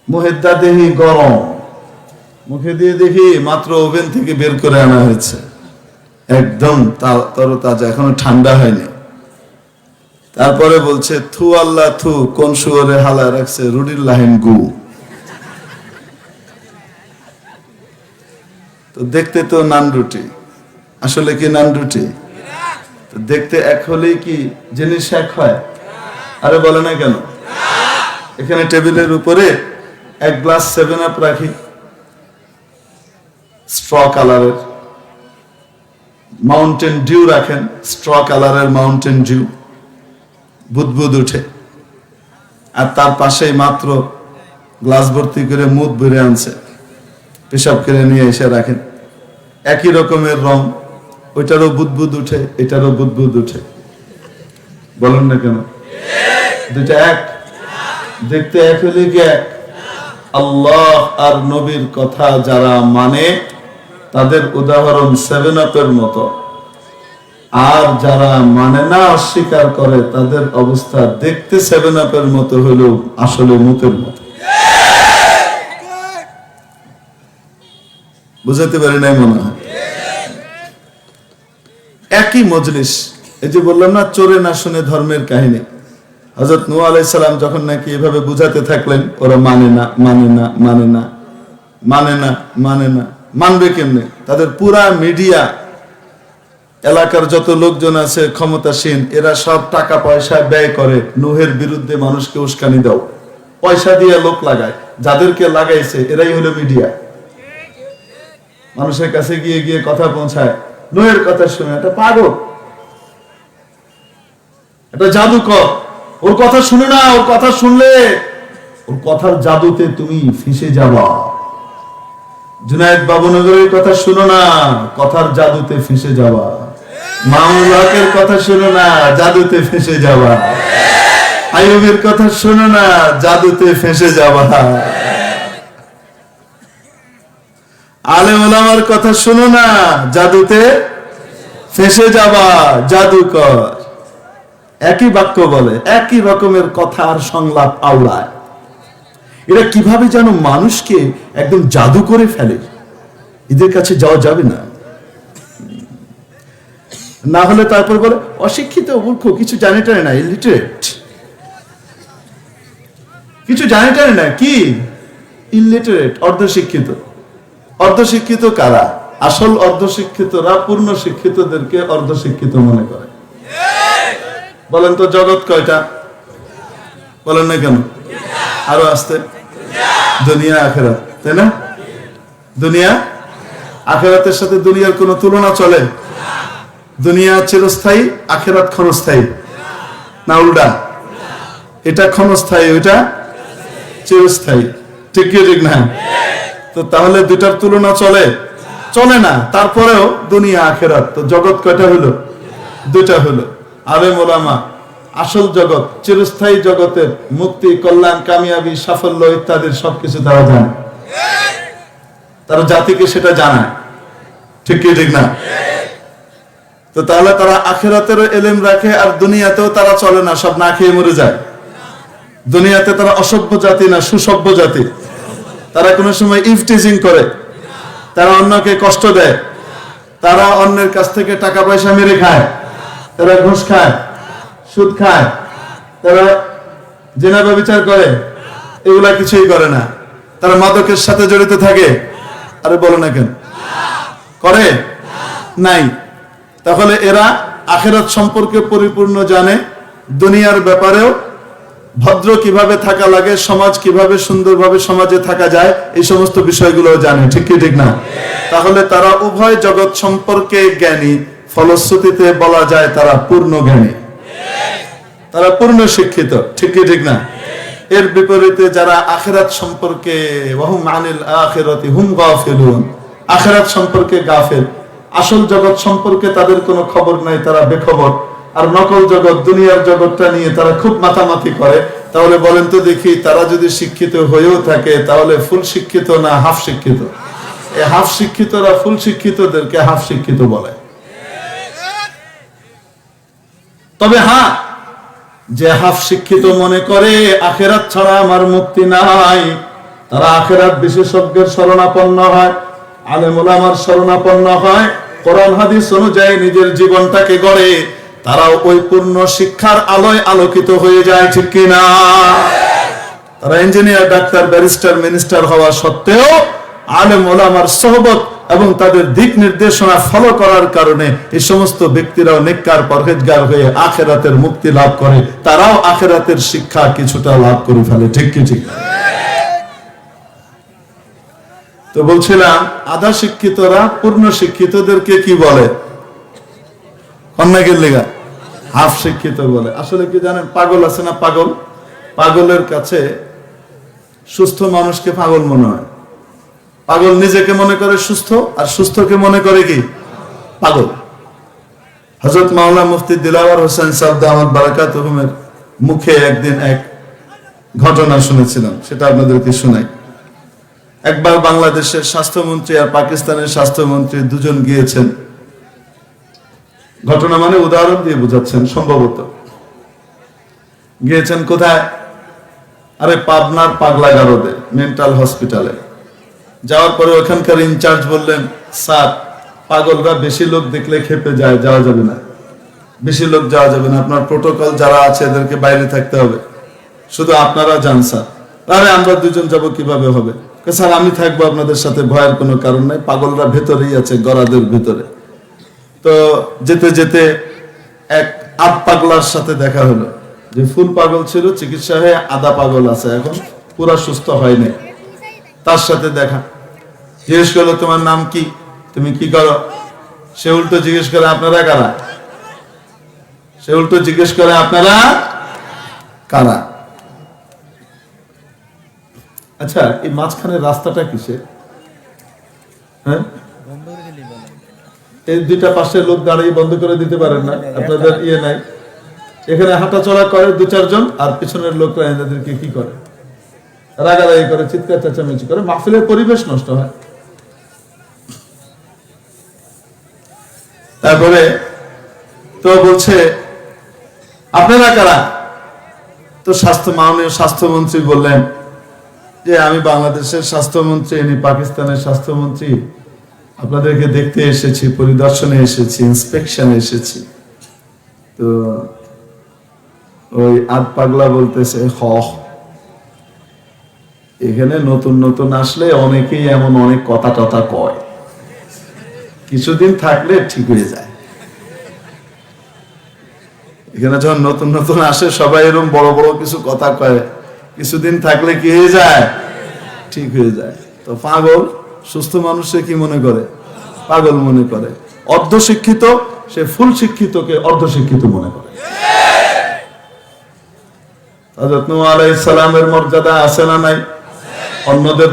মুহেদ্দা দেহি গরম, মুখে দিয়ে দেখি মাত্র ওভেন থেকে বের করে আনা হয়েছে, একদম তরতাজা, এখনো ঠান্ডা হয়নি। তারপরে বলছে থু আল্লাহ থু, কোন শুয়োরে হালা রাখছে রুটির লাহিন গু। তো দেখতে তো নান রুটি, আসলে কি নান রুটি? দেখতে এক হলেই কি জিনিস এক হয়? আরে বলে না কেন? এখানে টেবিলের উপরে এক গ্লাস 7 আপ রাখি, স্ট্র কালারের। মাউন্টেন ডিউ রাখেন, স্ট্র কালারের মাউন্টেন ডিউ, বুদবুদ উঠে। আর তার পাশেই মাত্র গ্লাস ভর্তি করে মুদ ভরে আনছে, পেশাব করে নিয়ে এসে রাখেন। একই রকমের রং, ওইটারও বুদবুদ উঠে, এটারও বুদবুদ উঠে। বলেন না কেন? দুইটা এক? দেখতে এক হলে কি এক? আল্লাহ আর নবীর কথা যারা মানে তাদের উদাহরণ 7 আপের মতো, আর যারা মানে না, অস্বীকার করে, তাদের অবস্থা দেখতে 7 আপের মতো হলেও আসলে মুতের মতো। বুঝাতে পারি নাই মনে হয়? একই মজলিস। এই যে বললাম না, চোরে না শুনে ধর্মের কাহিনী। হযরত নূহ আলাইহিস সালাম যখন নাকি এভাবে বুঝাতে থাকলেন, ওরা মানে না, মানে না, মানে না, মানে না, মানে না, মানবে কেমনে? তাদের পুরা মিডিয়া, এলাকার যত লোকজন আছে ক্ষমতাসীন, এরা সব টাকা পয়সা ব্যয় করে নূহের বিরুদ্ধে মানুষকে উস্কানি দাও, পয়সা দিয়ে লোক লাগায়। যাদেরকে লাগাইছে এরাই হলো মিডিয়া। মানুষের কাছে গিয়ে গিয়ে কথা পৌঁছায়, নূহের কথা শুনে এটা পাগল, এটা জাদুকর, ওর কথা শুনে না, ওর কথা শুনলে ওর কথার জাদুতে তুমি ফেঁসে যাবা। জুনায়েদ বাবুনগরের কথা শুনো না, কথার জাদুতে ফেঁসে যাবা। মামুনুল হকের কথা শুনো না, জাদুতে ফেঁসে যাবা। আইয়ুবের কথা শুনো না, জাদুতে ফেঁসে যাবা। আলেম ওলামার কথা শুনো না, জাদুতে ফেঁসে যাবা। জাদুকর একই বাক্য বলে, একই রকমের কথা আর সংলাপ আওড়ায়। এরা কিভাবে যেন মানুষকে একদম জাদু করে ফেলে। এদের কাছে যাওয়া যাবে না, না হলে তারপর বলে অশিক্ষিত মূর্খ, কিছু জানে টানে না, ইলিটারেট, কিছু জানে টানে না। কি ইলিটারেট? অর্ধশিক্ষিত। অর্ধশিক্ষিত কারা? আসল অর্ধশিক্ষিতরা পূর্ণ শিক্ষিতদেরকে অর্ধশিক্ষিত মনে করে। বলেন তো জগৎ কয়টা? বলেন না কেন? আরো আসতে, দুনিয়া আখেরাত, তাই না? দুনিয়া আখেরাতের সাথে দুনিয়ার কোনো তুলনা চলে? দুনিয়া চিরস্থায়ী, আখেরাত ক্ষণস্থায়ী, না উল্টা? এটা ক্ষণস্থায়ী, ওইটা চিরস্থায়ী। ঠিক কি ঠিক না? তো তাহলে দুটার তুলনা চলে? চলে না। তারপরেও দুনিয়া আখেরাত, তো জগৎ কয়টা হলো? দুটা হলো। আলেম ওলামা আসল জগৎ, চিরস্থায়ী জগতের মুক্তি, কল্যাণ, কামিয়াবি, সাফল্য ইত্যাদির সবকিছু তারা জানে। তারা জাতিকে সেটা জানায়। ঠিক কি ঠিক না? তো তাহলে তারা আখেরাতেরও এলেম রাখে, আর দুনিয়াতেও তারা চলে না, সব না খেয়ে মরে যায়। দুনিয়াতে তারা অসভ্য জাতি না, সুসভ্য জাতি। তারা কোনো সময় ইফটিজিং করে, তারা অন্যকে কষ্ট দেয়, তারা অন্যের কাছ থেকে টাকা পয়সা মেরে খায়, তারা ঘুষ খায়, সুদ খায়, তারা জিনা ব্যভিচার করে, এগুলা কিছুই করে না। তারা মাদকের সাথে জড়িত থাকে, আরে বলো না কেন? করে নাই। তাহলে এরা আখেরাত সম্পর্কে পরিপূর্ণ জানে, দুনিয়ার ব্যাপারেও ভদ্র কিভাবে থাকা লাগে, সমাজ কিভাবে সুন্দরভাবে সমাজে থাকা যায়, এই সমস্ত বিষয়গুলো জানে। ঠিক কি ঠিক না? তাহলে তারা উভয় জগৎ সম্পর্কে জ্ঞানী, ফলশ্রুতিতে বলা যায় তারা পূর্ণ জ্ঞানী, তারা পূর্ণ শিক্ষিত। ঠিক কি ঠিক না? এর বিপরীতে যারা আখিরাত সম্পর্কে ওয়াহুম আনিল আখিরাতি হুম গাফিলুন, আখিরাত সম্পর্কে গাফিল, আসল জগৎ সম্পর্কে তাদের কোনো খবর নাই, তারা বেখবর। আর নকল জগৎ, দুনিয়ার জগৎটা নিয়ে তারা খুব মাতামাতি করে। তাহলে বলেন তো দেখি, তারা যদি শিক্ষিত হয়েও থাকে তাহলে ফুল শিক্ষিত না হাফ শিক্ষিত? এই হাফ শিক্ষিতরা ফুল শিক্ষিতদেরকে হাফ শিক্ষিত বলে। তবে হ্যাঁ, যে হাফ শিক্ষিত মনে করে আখেরাত ছাড়া আমার মুক্তি নাই, তারা আখেরাত বিশেষজ্ঞের শরণাপন্ন হয়, আলেম ওলামার শরণাপন্ন হয়, কোরআন হাদিস অনুযায়ী নিজের জীবনটাকে গড়ে, তারাও ওই পূর্ণ শিক্ষার আলোয় আলোকিত হয়ে যায়। ঠিক কিনা? তারা ইঞ্জিনিয়ার, ডাক্তার, ব্যারিস্টার, মিনিস্টার হওয়া সত্ত্বেও আলেম ওলামার সোহবত এবং তাদের দিক নির্দেশনা ফলো করার কারণে এই সমস্ত ব্যক্তিরাও নেককার, পরহেজগার হয়ে আখেরাতের মুক্তি লাভ করে, তারাও আখেরাতের শিক্ষা কিছুটা লাভ করে ফেলে। ঠিক কি ঠিক? তো বলছিলাম, আধা শিক্ষিতরা পূর্ণ শিক্ষিতদেরকে কি বলে? অন্যাকের লেগা হাফ শিক্ষিত বলে। আসলে কি জানেন, পাগল আছে না পাগল, পাগলের কাছে সুস্থ মানুষকে পাগল মনে হয়। পাগল নিজেকে মনে করে সুস্থ, আর সুস্থকে মনে করে কি পাগল। হযরত মাওলানা মুফতি দিলাওয়ার হোসেন সাহেব দামাত বারাকাতুহুমের মুখে একদিন এক ঘটনা শুনেছিলাম, সেটা আপনাদেরকে শোনাই। একবার বাংলাদেশের স্বাস্থ্যমন্ত্রী আর পাকিস্তানের স্বাস্থ্যমন্ত্রী দুজন গিয়েছেন। ঘটনা মানে উদাহরণ দিয়ে বোঝাচ্ছেন সম্ভবত। গিয়েছেন কোথায়? আরে পাবনার পাগলাগারদে মেন্টাল হসপিটালে। যাওয়ার পরে ওখানকার ইনচার্জ বললেন, স্যার, পাগলরা বেশি লোক দেখলে খেপে যায়, যাওয়া যাবে না, বেশি লোক যাওয়া যাবে না, আপনার প্রোটোকল যারা আছে এদেরকে বাইরে থাকতে হবে, শুধু আপনারা যান স্যার। আরে আমরা দুজন যাব, কিভাবে হবে? স্যার আমি থাকবো আপনাদের সাথে, ভয়ের কোনো কারণ নাই, পাগলরা ভেতরেই আছে, গরাদের ভিতরে। তো যেতে যেতে এক আধ পাগলার সাথে দেখা হলো, যে ফুল পাগল ছিল, চিকিৎসা হয়ে আধা পাগল আছে, এখন পুরা সুস্থ হয়নি। তার সাথে দেখা, জিজ্ঞেস করলো তোমার নাম কি, তুমি কি করো? সে উল্টো জিজ্ঞেস করে আপনারা কারা? সে উল্টো জিজ্ঞেস করে আপনারা কারা? আচ্ছা, এই মাঝখানে রাস্তাটা কিসে? হ্যাঁ, এই দুইটা পাশে লোক দাঁড়িয়ে বন্ধ করে দিতে পারেন না? আপনাদের ইয়ে নাই? এখানে হাঁটা চলা করে 2-4 জন, আর পিছনের লোকরা এদেরকে কি করে? রাগারাগি করে, চিৎকার চেঁচামেচি করে, মাহফিলের পরিবেশ নষ্ট হয়। তারপরে তো বলছে আপনারা কারা? তো মাননীয় স্বাস্থ্যমন্ত্রী বললেন যে আমি বাংলাদেশের স্বাস্থ্যমন্ত্রী, ইনি পাকিস্তানের স্বাস্থ্যমন্ত্রী, আপনাদেরকে দেখতে এসেছি, পরিদর্শনে এসেছি, ইন্সপেকশনে এসেছি। তো ওই আধ পাগলা বলতেছে, এখানে নতুন নতুন আসলে অনেকেই এমন অনেক কথা টথা কয়, কিছুদিন থাকলে ঠিক হয়ে যায়। এখানে যখন নতুন নতুন আসে সবাই এরকম বড় বড় কিছু কথা কয়, কিছুদিন থাকলে কি হয়ে যায়? ঠিক হয়ে যায়। তো পাগল সুস্থ মানুষে কি মনে করে? পাগল মনে করে। অর্ধ শিক্ষিত সে ফুল শিক্ষিতকে অর্ধ শিক্ষিত মনে করে। হযরত নূহ আলাইহিস সালামের মর্যাদা আছে না নাই? অন্যদের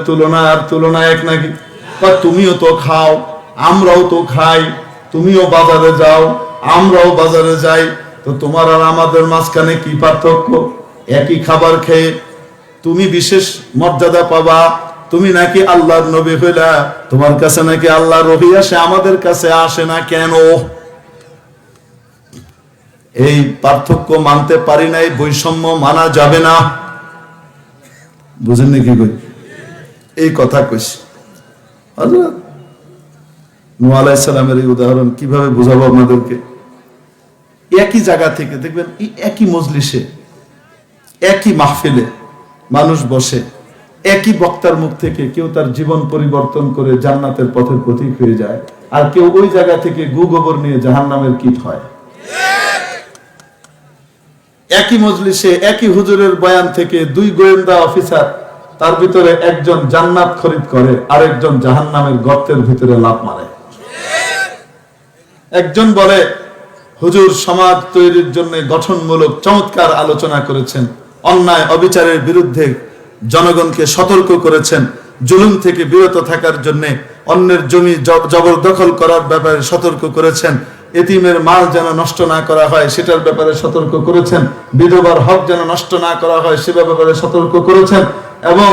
তুলনা এক নাকি? তুমিও তো খাও, আমরাও তো খাই, তুমিও বাজারে যাও, আমরাও বাজারে যাই, তো তোমার আর আমাদের মাঝখানে কি পার্থক্য? একই খাবার খেয়ে তুমি বিশেষ মর্যাদা পাবা, তুমি নাকি আল্লাহর নবী হইলা, তোমার কাছে নাকি আল্লাহর ওহী আসে, আমাদের কাছে আসে না কেন? এই পার্থক্য মানতে পারি নাই, বৈষম্য মানা যাবে না। বুঝেন নাকি? এই কথা কইছি। হযরত নূহ আলাইহিস সালামের এই উদাহরণ কিভাবে বুঝাবো আপনাদেরকে? একই জায়গা থেকে দেখবেন, একই মজলিসে, একই মাহফিলে মানুষ বসে, একই বক্তার মুখ থেকে কেউ তার জীবন পরিবর্তন করে জান্নাতের পথের প্রতীক হয়ে যায়, আর কেউ ওই জায়গা থেকে গু গোবর নিয়ে জাহান্নামের কীট হয়। একই মজলিসে একই হুজুরের বয়ান থেকে 2 গোয়েন্দা অফিসার, তার ভিতরে একজন জান্নাত খরিদ করে, আরেকজন জাহান্নামের গর্তের ভিতরে লাফ মারে। একজন বলে হুজুর সমাজ তৈরির জন্য গঠনমূলক চমৎকার আলোচনা করেছেন, অন্যায় অবিচারের বিরুদ্ধে জনগণকে সতর্ক করেছেন, জুলুম থেকে বিরত থাকার জন্য, অন্যের জমি জবরদখল করার ব্যাপারে সতর্ক করেছেন, এতিমের মাল যেন নষ্ট না করা হয় সেটার ব্যাপারে সতর্ক করেছেন, বিধবার হক যেন নষ্ট না করা হয় সে ব্যাপারে সতর্ক করেছেন, এবং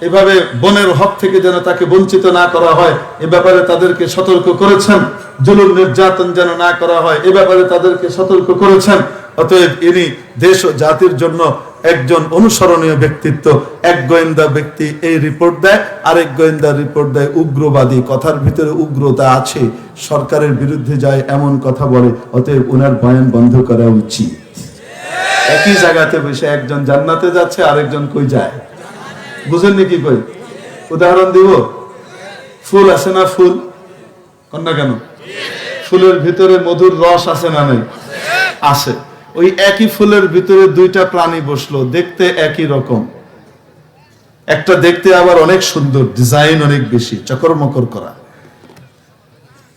এভাবে বনের হক থেকে যেন তাকে বঞ্চিত না করা হয় এ ব্যাপারে তাদেরকে সতর্ক করেছেন, জুলুম নির্যাতন যেন না করা হয় এ ব্যাপারে তাদেরকে সতর্ক করেছেন। অতএব ইনি দেশ ও জাতির জন্য একজন অনুসরণীয় ব্যক্তিত্ব। এক গোয়েন্দা ব্যক্তি এই রিপোর্ট দেয়, আরেক গোয়েন্দা রিপোর্ট দেয় উগ্রবাদী, কথার ভিতরে উগ্রতা আছে, সরকারের বিরুদ্ধে যায় এমন কথা বলে, অতএব ওনার বয়ান বন্ধ করা উচিত। একই জায়গাতে বসে একজন জান্নাতে যাচ্ছে, আরেকজন কই যায়? বুঝেন নাকি? কই উদাহরণ দিব। ফুল আছে না? ফুল কন্যা কেন? ফুলের ভিতরে মধুর রস আছে না নাই? আছে। ওই একই ফুলের ভিতরে 2টা প্রাণী বসলো, দেখতে একই রকম, একটা দেখতে আবার অনেক সুন্দর, ডিজাইন অনেক বেশি, চকরমকর করা।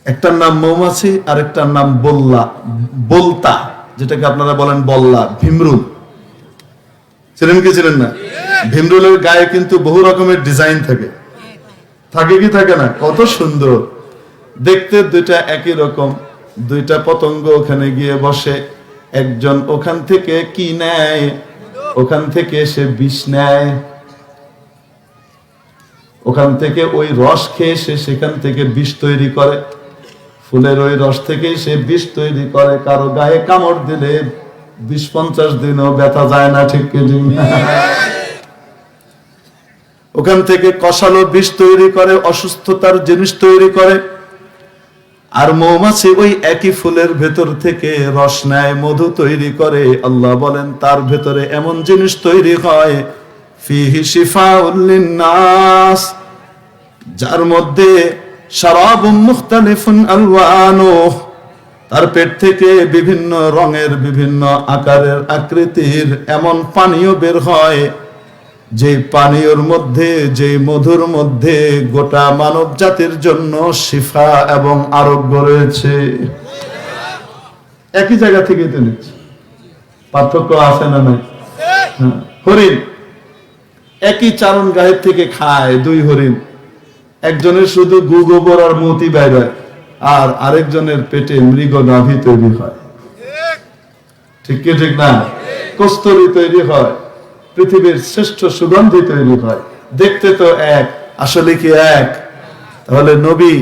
একটার নাম মৌমাছি, আরেকটার নাম বলতা, যেটাকে আপনারা বলেন বল্লা, ভীমরুল। ছিলেন কি ছিলেন না? ভীমরুলের গায়ে কিন্তু বহু রকমের ডিজাইন থাকে, থাকে কি থাকে না? কত সুন্দর দেখতে, 2টা একই রকম। 2টা পতঙ্গ ওখানে গিয়ে বসে, একজন ওখান থেকে কি নেয়? ওখান থেকে সে বিষ নেয়, ওখান থেকে ওই রস খেয়ে সে সেখান থেকে বিষ তৈরি করে, ফুলের ওই রস থেকেই সে বিষ তৈরি করে। কারো গায়ে কামড় দিলে 20-50 দিনও ব্যথা যায় না, ঠিক কি? ওখান থেকে কষালো বিষ তৈরি করে, অসুস্থতার জিনিস তৈরি করে। আর মৌমাছি ওই একই ফুলের ভেতর থেকে রস নেয়, মধু তৈরি করে। আল্লাহ বলেন তার ভেতরে এমন জিনিস তৈরি হয়, ফিহি শিফাউল লিন্নাস, যার মধ্যে শারাবুম মুখতালিফুন আলওয়ানুহু, তার পেট থেকে বিভিন্ন রঙের, বিভিন্ন আকারের, আকৃতির এমন পানীয় বের হয়, যে পানীয়র মধ্যে, যে মধুর মধ্যে গোটা মানব জাতির জন্য শিফা এবং আরোগ্য রয়েছে। একই জায়গা থেকে তো নিচ্ছে, পার্থক্য আছে না নাই? হরিণ, একই চারণ গায়ের থেকে খায় দুই হরিণ, একজনের শুধু গু গোবর আর মতি বের হয়, আর আরেকজনের পেটে মৃগ নাভি তৈরি হয়। ঠিক কি ঠিক না? কস্তুরী তৈরি হয়, পৃথিবীর শ্রেষ্ঠ সুগন্ধি তৈরি হয়। দেখতে তো এক, আসলে কি এক? তাহলে নবী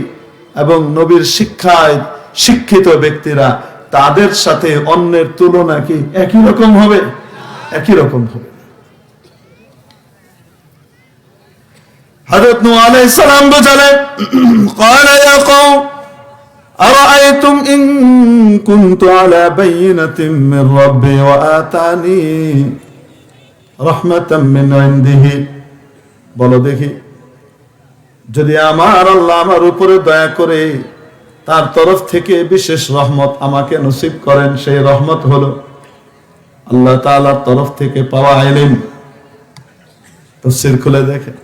এবং নবীর শিক্ষায় শিক্ষিত ব্যক্তিরা, তাদের সাথে অন্যের তুলনা কি একই রকম হবে? একই রকম হবে। হযরত নূহ আলাইহিস সালাম বোঝালেন, ক্বালা ইয়া কওম আরাআইতুম ইন কুনতু আলা বাইয়িনাতিন মির রাব্বি ওয়া আতানি রাহমাতাম মিন ইনদিহি, বলো দেখি, যদি আমার আল্লাহ আমার উপরে দয়া করে তার তরফ থেকে বিশেষ রহমত আমাকে নসিব করেন, সেই রহমত হলো আল্লাহ তাআলার তরফ থেকে পাওয়া ইলম। তাফসীর খুলে দেখেন,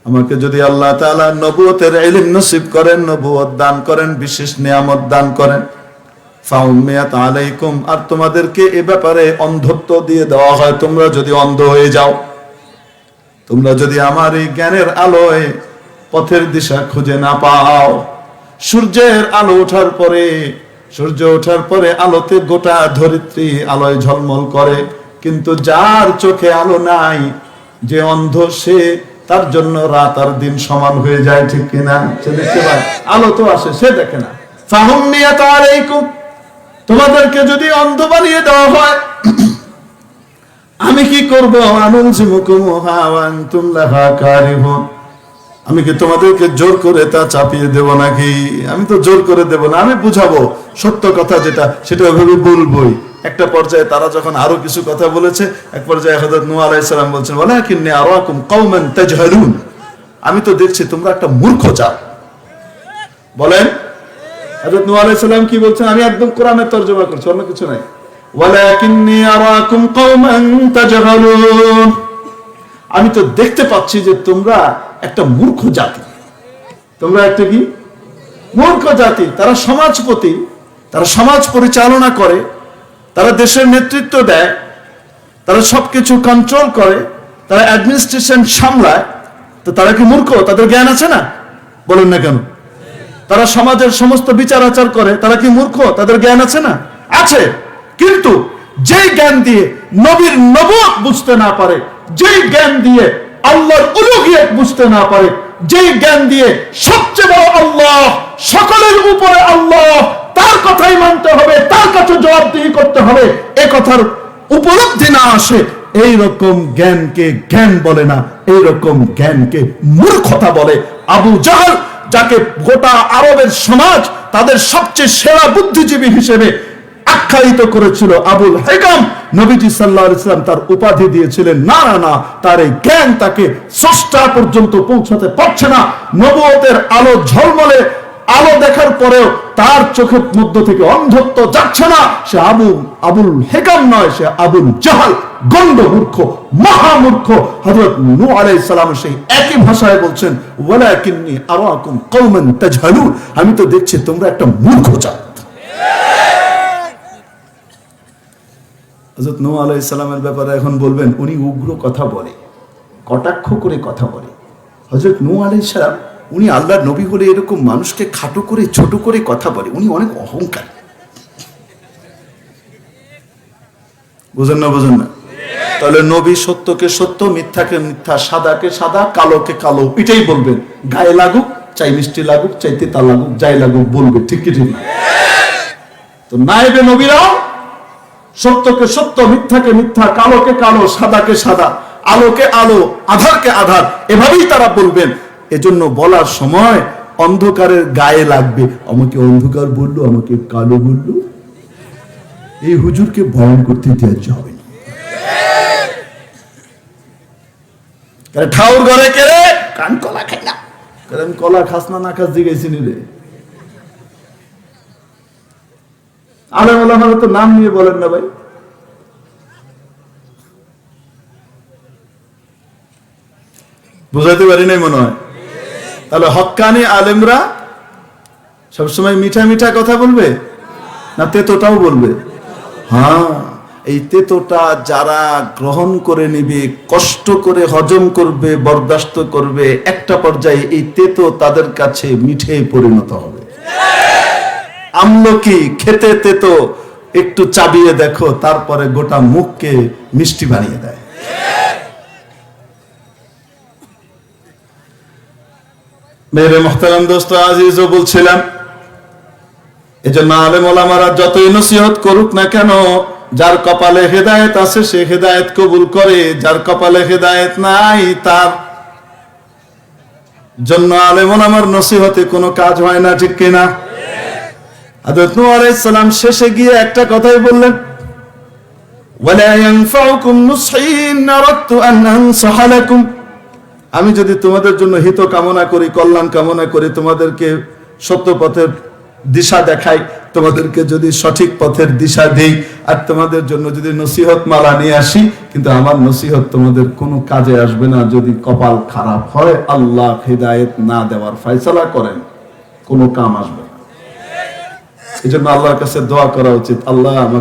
আমাকে যদি আল্লাহ তাআলা নবুয়তের ইলম নসিব করেন, নবুয়ত দান করেন, বিশেষ নিয়ামত দান করেন, ফাউম্মিয়াত আলাইকুম, আর তোমাদেরকে এ ব্যাপারে অন্ধত্ব দিয়ে দেওয়া হয়, তোমরা যদি অন্ধ হয়ে যাও, তোমরা যদি আমার এই জ্ঞানের আলোয় পথের দিশা খুঁজে না পাও, সূর্যের আলো ওঠার পরে, সূর্য ওঠার পরে আলোতে গোটা ধরিত্রী আলোয় ঝলমল করে, কিন্তু যার চোখে আলো নাই, যে অন্ধ, সে তার জন্য রাত আর দিন সমান হয়ে যায়। ঠিক কিনা? সে দেখতে পায়, আলো তো আসে, সে দেখে না। ফাহুম্মিয়াত আলাইকুম, তোমাদেরকে যদি অন্ধ বানিয়ে দেওয়া হয়, আমি কি করব? আনুলজিমুকুমুহা ওয়া আনতুম লাহা কারিহুন, আমি কি তোমাদেরকে জোর করে তা চাপিয়ে দেব নাকি? আমি তো জোর করে দেব না, আমি বুঝাবো সত্য কথা যেটা, সেটা ওইভাবে বলবোই। একটা পর্যায়ে তারা যখন আরো কিছু কথা বলেছে, এক পর্যায়ে হযরত নূহ আলাইহিস সালাম বলছেন, ওয়ালাকিন্নী আরাকুম কওমান তাজহালুন, আমি তো দেখছি তোমরা একটা মূর্খ জাত। বলেন হযরত নূহ আলাইহিস সালাম কি বলছেন? আমি একদম কোরআনের তরজমা করছি, অন্য কিছু নাই। ওয়ালাকিন্নী আরাকুম কওমান তাজহালুন, আমি তো দেখতে পাচ্ছি যে তোমরা একটা মূর্খ জাতি। তোমরা একটা কি? মূর্খ জাতি। তারা সমাজপতি, তারা সমাজ পরিচালনা করে, তারা দেশের নেতৃত্ব দেয়, তারা সবকিছু কন্ট্রোল করে, তারা অ্যাডমিনিস্ট্রেশন সামলায়, তো তারা কি মূর্খ? তাদের জ্ঞান আছে না? বলুন না কেন? তারা সমাজের সমস্ত বিচার আচার করে, তারা কি মূর্খ? তাদের জ্ঞান আছে না? আছে। কিন্তু যেই জ্ঞান দিয়ে নবীর নবুয়ত বুঝতে না পারে, যেই জ্ঞান দিয়ে আল্লাহর উলুহিয়ত বুঝতে না পারে, যেই জ্ঞান দিয়ে সবচেয়ে বড় আল্লাহ, সকলের উপরে আল্লাহ, তার কথাই মানতে হবে, তার কাছে জবাবদিহি করতে হবে, এ কথার উপলব্ধি না আসে, এই রকম জ্ঞানকে জ্ঞান বলে না, এই রকম জ্ঞানকে মূর্খতা বলে। আবু জাহল, যাকে গোটা আরবের সমাজ তাদের সবচেয়ে সেরা বুদ্ধিজীবী হিসেবে আখ্যায়িত করেছিল, আবুল হিকাম, নবীজি সাল্লাল্লাহু আলাইহি ওয়াসাল্লাম তার উপাধি দিয়েছিলেন। না না না, তার এই জ্ঞান তাকে স্রষ্টা পর্যন্ত পৌঁছাতে পারছে না। নবুয়তের আলো ঝলমলে আলো দেখার পরেও তার চোখের মধ্য থেকে অন্ধত্ব যাচ্ছে না। সে আবুল হিকাম নয়, সে আবুল জাহল, গণ্ড মূর্খ, মহামূর্খ। হযরত নূহ আলাইহিস সালাম সেই একই ভাষায় বলছেন, ওয়ালাকিন্নী আরাকুম কওমান তাজহালুন, আমি তো দেখছি তোমরা একটা মূর্খ জাত। হযরত নূহ আলাইহিস সালামের ব্যাপারে এখন বলবেন, উনি উগ্র কথা বলে, কটাক্ষ করে কথা বলে। হযরত নূহ আলাইহিস সালাম, উনি আল্লাহর নবী হলে এরকম মানুষকে খাটো করে ছোট করে কথা বলে, উনি অনেক অহংকার। বুঝেন না? বুঝেন না? তাহলে নবী সত্যকে সত্য, মিথ্যাকে মিথ্যা, সাদাকে সাদা, কালোকে কালো, এটাই বলবেন। গায়ে লাগুক, চাই মিষ্টি লাগুক, চাই তিতা লাগুক, যাই লাগুক বলবে। ঠিক কি ঠিক না? তো নায়েবে নবীরাও সত্যকে সত্য, মিথ্যাকে মিথ্যা, কালোকে কালো, সাদাকে সাদা, আলোকে আলো, আধারকে আধার, এভাবেই তারা বলবেন। এজন্য বলার সময় অন্ধকারের গায়ে লাগবে। আমাকে অন্ধকার বললো, আমাকে কালো বললো, এই হুজুরকে বয়ান করতে দেওয়া যাবে না। ঠাউর ঘরে কেড়ে কান কলা খাই না, কারণ কলা খাস না, না খাস জিজ্ঞাসি নিলে। আলেম ওলামারা তো নাম নিয়ে বলেন না ভাই। বুঝাইতে পারি নাই মনে হয়। তাহলে হক্কানি আলেমরা সবসময় মিঠা মিঠা কথা বলবে না তেতোটাও বলবে? হ্যাঁ, এই তেতোটা যারা গ্রহণ করে নিবে, কষ্ট করে হজম করবে, বরদাস্ত করবে, একটা পর্যায়ে এই তেতো তাদের কাছে মিঠে পরিণত হবে। আমলকি খেতে তেতো, একটু চাবিয়ে দেখো, তারপরে গোটা মুখকে মিষ্টি বানিয়ে দেয়। মেরে মুহতারাম দোস্ত আজিজও বলছিলাম, এজন্য আলেম ওলামারা যতই নসিহত করুক না কেন, যার কপালে হেদায়েত আছে সে হেদায়েত কবুল করে, যার কপালে হেদায়েত নাই তার জন্য আলেম ওলামার নসিহতে কোনো কাজ হয় না, ঠিক কিনা? হযরত নূহ আলাইহিস সালাম শেষে গিয়ে একটা কথাই বললেন, ওয়ালা ইয়ানফাউকুম নুসহি ইন আরাদতু আন আনসাহা লাকুম। আমি যদি তোমাদের জন্য হিত কামনা করি, কল্যাণ কামনা করি, তোমাদেরকে সত্য পথের দিশা দেখাই, তোমাদেরকে যদি সঠিক পথের দিশা দেই, আর তোমাদের জন্য যদি নসিহত মালা নিয়ে আসি, কিন্তু আমার নসিহত তোমাদের কোনো কাজে আসবে না যদি কপাল খারাপ হয়, আল্লাহ হিদায়েত না দেওয়ার ফয়সালা করেন, কোনো কাম আসবে না। এই জন্য আল্লাহর কাছে দোয়া করা উচিত, আল্লাহ আমাকে